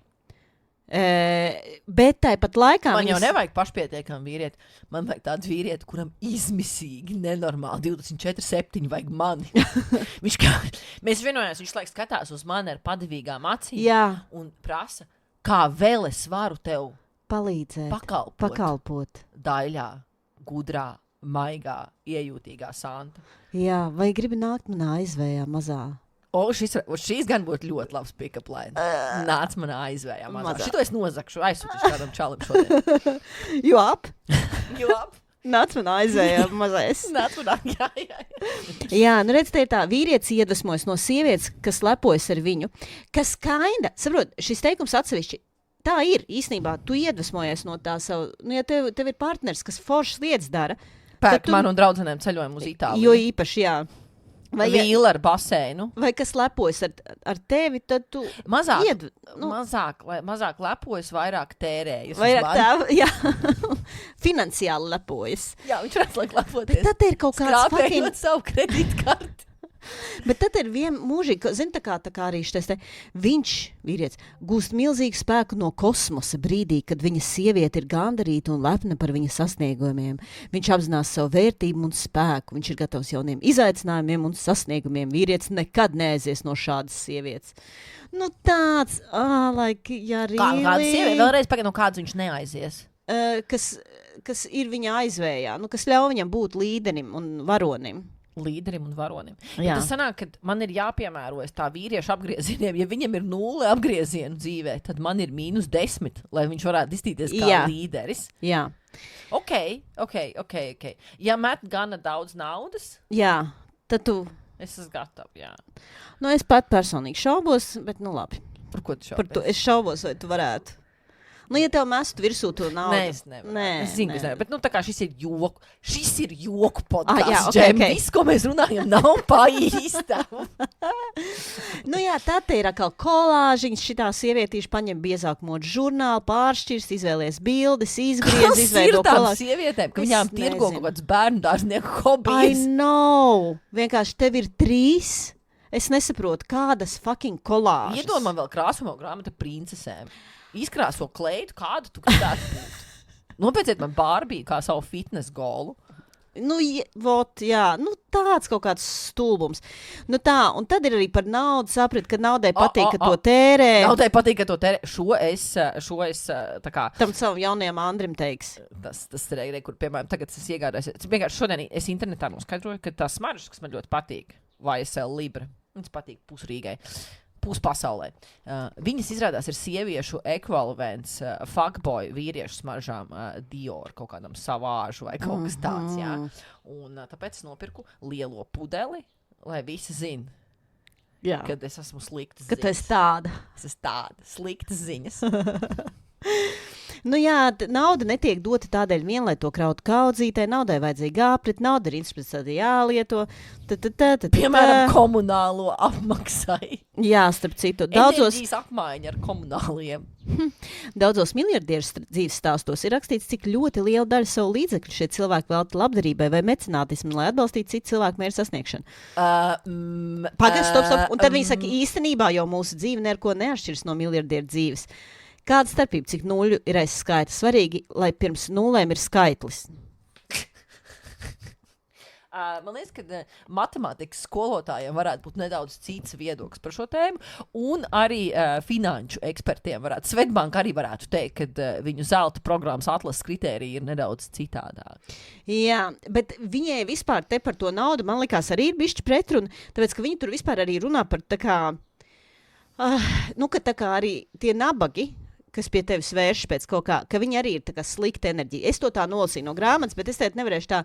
Bet tāpat laikā man jau nevajag pašpietiekam vīrieti. Man vajag tādu vīrieti, kuram izmisīgi, nenormāli 24/7 vajag mani. Mēs vienojāmies, viņš laiks skatās uz mani ar padevīgām acīm. Jā. Un prasa, kā vēl es varu tev palīdzēt, pakalpot daļā, gudrā, maigā, iejūtīgā Santa. Jā, vai gribi nākt manā aizvējā mazā? Šīs gan būtu ļoti labs pick-up line. Nāc manā aizvējā mazā. Šito es nozakšu, aizsūtīšu kādam čalim šodien. You up? Nāc manā aizvējā mazais. Nāc manā, jā. Jā, redz, te ir tā, vīrietis iedvesmojas no sievietes, kas lepojas ar viņu, kas saprot, šis teikums atsevišķi, tā ir, īstenībā, tu iedvesmojies no tā savu, ja tev ir partners, kas foršas lietas dara. Pērk man un draudzenēm ceļojumu uz Itāliju. Jo īpaši, jā. Vai vīla ar baseinu. Vai kas lepojas ar tevi, tad tu mazāk lepojas, vairāk tērējas. Vairāk tā, jā. Finansiāli lepojas. Jā, viņš redz, lai lepoties. Bet tad ir kaut kāds skrāpējot savu kredītkarti. Bet tad ir mūžīgi, zini, tā kā arī šitais viņš, vīrietis, gūst milzīgu spēku no kosmosa brīdī, kad viņa sieviete ir gandarīta un lepna par viņa sasniegumiem. Viņš apzinās savu vērtību un spēku, viņš ir gatavs jauniem izaicinājumiem un sasniegumiem. Vīrietis nekad neaizies no šādas sievietes. Tāds, ja really. Kāda sieviete? Vēlreiz pagaid, no kādas viņš neaizies? Kas ir viņa aizvējā, kas ļauj viņam būt līderim un varonim. Līderim un varonim. Tas sanāk, ka man ir jāpiemērojas tā vīriešu apgriezieniem. Ja viņam ir 0 apgriezienu dzīvē, tad man ir -10, lai viņš varētu izstīties kā līderis. Jā. Ok. Ja met gana daudz naudas, jā, tad tu... Es esmu gatava, jā. Es pat personīgi šaubos, bet labi. Par ko tu šaubies? Es šaubos, vai tu varētu. Ja tev mestu virsū to naudu. Nē, es nevaru. Es zinu, bet tā kā šis ir joku podcasts, jā, okay. Viss, ko mēs runājam, nav pa īstam. Tad ir atkal kolāžiņas, šitā sievietīša paņem biezāku modu žurnālu, pāršķirst, izvēlies bildes, izgriez, izveido kolāžu. Kas ir tām sievietēm, ka viņām tirgo kaut kāds bērnu dārznieku hobijs? I know! Vienkārši tev ir 3. Es nesaprotu, kādas fucking kolāžas. Iedomā vēl krāsumo grāmatu princesēm. Izkrāso kleitu, kādu tu gribētu būt. Nopēciet man Barbiju kā savu fitness golu. Tāds kaut kāds stulbums. Un tad ir arī par naudu saprat, ka naudai patīk, ka to tērē. Naudai patīk, ka to tērē. Šo es tā kā... Tam savam jaunajam Andrim teiks. Tas ir, kur, piemēram, tagad es iegādājos. Vienkārši šodien es internetā noskaidroju, ka tās smaržas, kas man ļoti patīk, YSL Libre, viņas patīk pusrīgai. Puspasaulē. Viņas izrādās ir sieviešu ekvivalents fuckboy vīriešu smaržām Dior, kaut kādam savāžu vai kaut kas tāds, jā. Un tāpēc es nopirku lielo pudeli, lai visi zina, kad es esmu sliktas ziņas. Ka tu esi tāda. Es esmu tāda, sliktas ziņas. Nauda netiek dota tādēļ vien, lai to krautu kaudzītē, naudai vajadzīga aprit, nauda ir instruments jālieto. Piemēram, komunālo apmaksai. Jā, starp citu. Enerģijas apmaiņa ar komunāliem. Daudzos miljardieru dzīves stāstos ir rakstīts, cik ļoti liela daļa savu līdzekļu šie cilvēki velta labdarībai vai mecenātismu, lai atbalstītu citu cilvēku mērķu sasniegšanu. Pagaid, stop. Un tad viņi saka, īstenībā jau mūsu dzīve neko neatšķiras no miljardieru dzīves. Kāda starpība, cik nuļu ir aiz skaita? Svarīgi, lai pirms nulēm ir skaitlis. Man liekas, ka matemātikas skolotājiem varētu būt nedaudz cits viedoklis par šo tēmu, un arī finanšu ekspertiem varētu. Svetbanka arī varētu teikt, ka viņu zelta programmas atlases kritērija ir nedaudz citādāk. Jā, bet viņai vispār te par to naudu, man likās, arī ir bišķi pretruna, tāpēc, ka viņi tur vispār arī runā par tā kā, ka tā kā arī tie nabagi, kas pie tevis vērš pēc kaut kā, ka viņi arī ir tā kā slikta enerģija. Es to tā nolasīju no grāmatas, bet es teikt nevarēšu tā,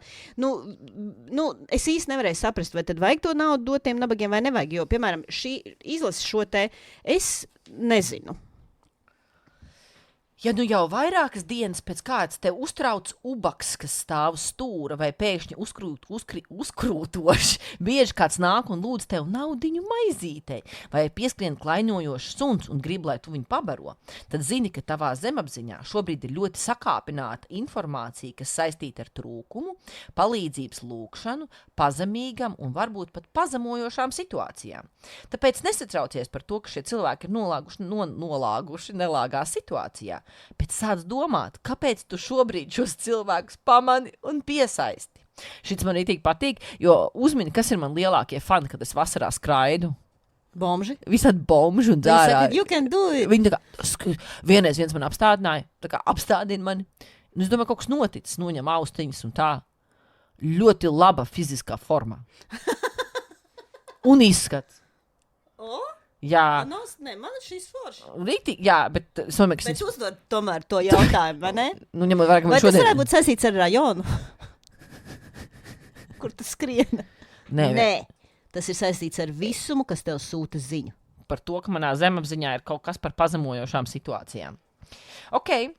es īsti nevarēju saprast, vai tad vajag to naudu dot tiem nabagiem vai nevajag, jo, piemēram, šī izlasa šo te, es nezinu. Ja nu jau vairākas dienas pēc kāds te uztrauc ubaks, kas stāv uz stūra, vai pēkšņi uzkrūtoši, bieži kāds nāk un lūdz tev naudiņu maizītei, vai pieskrien klaiņojošs suns un grib, lai tu viņu pabaro, tad zini, ka tavā zemapziņā šobrīd ir ļoti sakāpināta informācija, kas saistīta ar trūkumu, palīdzības lūkšanu, pazemīgam un varbūt pat pazemojošām situācijām. Tāpēc nesatraucies par to, ka šie cilvēki ir nolāguši nelāgā situācijā. Bet sāc domāt, kāpēc tu šobrīd šos cilvēkus pamani un piesaisti. Šits man rītīgi patīk, jo uzmini, kas ir man lielākie fani, kad es vasarā skraidu. Bomži? Visādi bomži un dzērāji. You can do it. Viņi tā kā, viens man apstādināja, tā kā apstādina mani. Un es domāju, kaut kas noticis, noņem austiņas un tā. Ļoti laba fiziskā formā. Un izskats. Jā. Man šīs forši. Rītīgi, jā, bet es domāju, ka... Bet uzdod tomēr to jautājumu, vai ne? Ņemot vērā, ka vai šodien... tas varētu būt saistīts ar rajonu? Kur tu skrieni? Nē. Tas ir saistīts ar visumu, kas tev sūta ziņu. Par to, ka manā zemapziņā ir kaut kas par pazemojošām situācijām. Ok.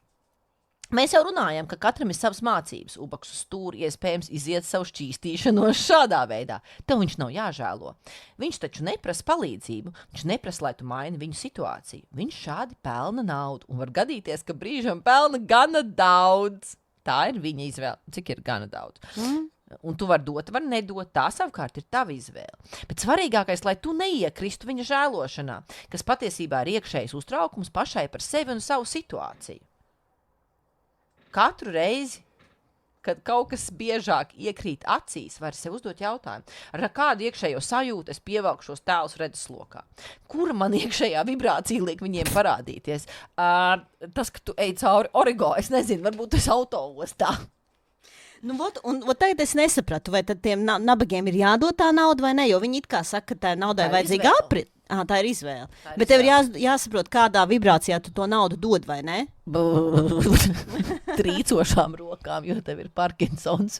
Mēs jau runājam, ka katram ir savas mācības. Ubaks uz stūri iespējams iziet savu šķīstīšanos šādā veidā. Tev viņš nav jāžēlo. Viņš taču neprasa palīdzību. Viņš neprasa, lai tu maini viņu situāciju. Viņš šādi pelna naudu. Un var gadīties, ka brīžam pelna gana daudz. Tā ir viņa izvēle. Cik ir gana daudz? Un tu vari dot, var nedot. Tā savukārt ir tava izvēle. Bet svarīgākais, lai tu neiekristu viņa žēlošanā, kas patiesībā ir iekšējs uztraukums pašai par sevi un savu situāciju. Katru reizi, kad kaut kas biežāk iekrīt acīs, var sev uzdot jautājumu, ar kādu iekšējo sajūtu es pievelku šos tēlus redzeslokā. Kura man iekšējā vibrācija liek viņiem parādīties? Tas, ka tu ej cauri Origo, es nezinu, varbūt tu esi autoostā. Tagad es nesapratu, vai tad tiem nabagiem ir jādod tā nauda vai ne, jo viņi it kā saka, ka tā naudai vajadzīga aprit. Tā ir izvēle. Bet tev ir jāsaprot, kādā vibrācijā tu to naudu dod, vai ne? Trīcošām rokām, jo tev ir Parkinsons.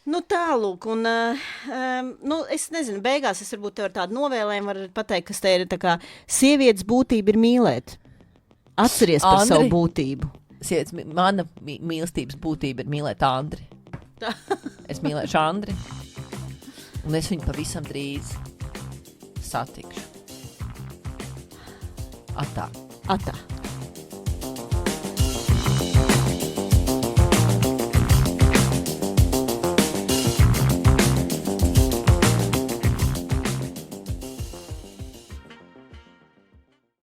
Tālūk, un es nezinu, beigās es varbūt tev ar tādu novēlējumu varu pateikt, kas te ir tā kā sievietes būtība ir mīlēt. Atceries par savu būtību. Mana mīlestības būtība ir mīlēt Andri. Es mīlēšu Andri, un es viņu pavisam drīz satikšu. Atā.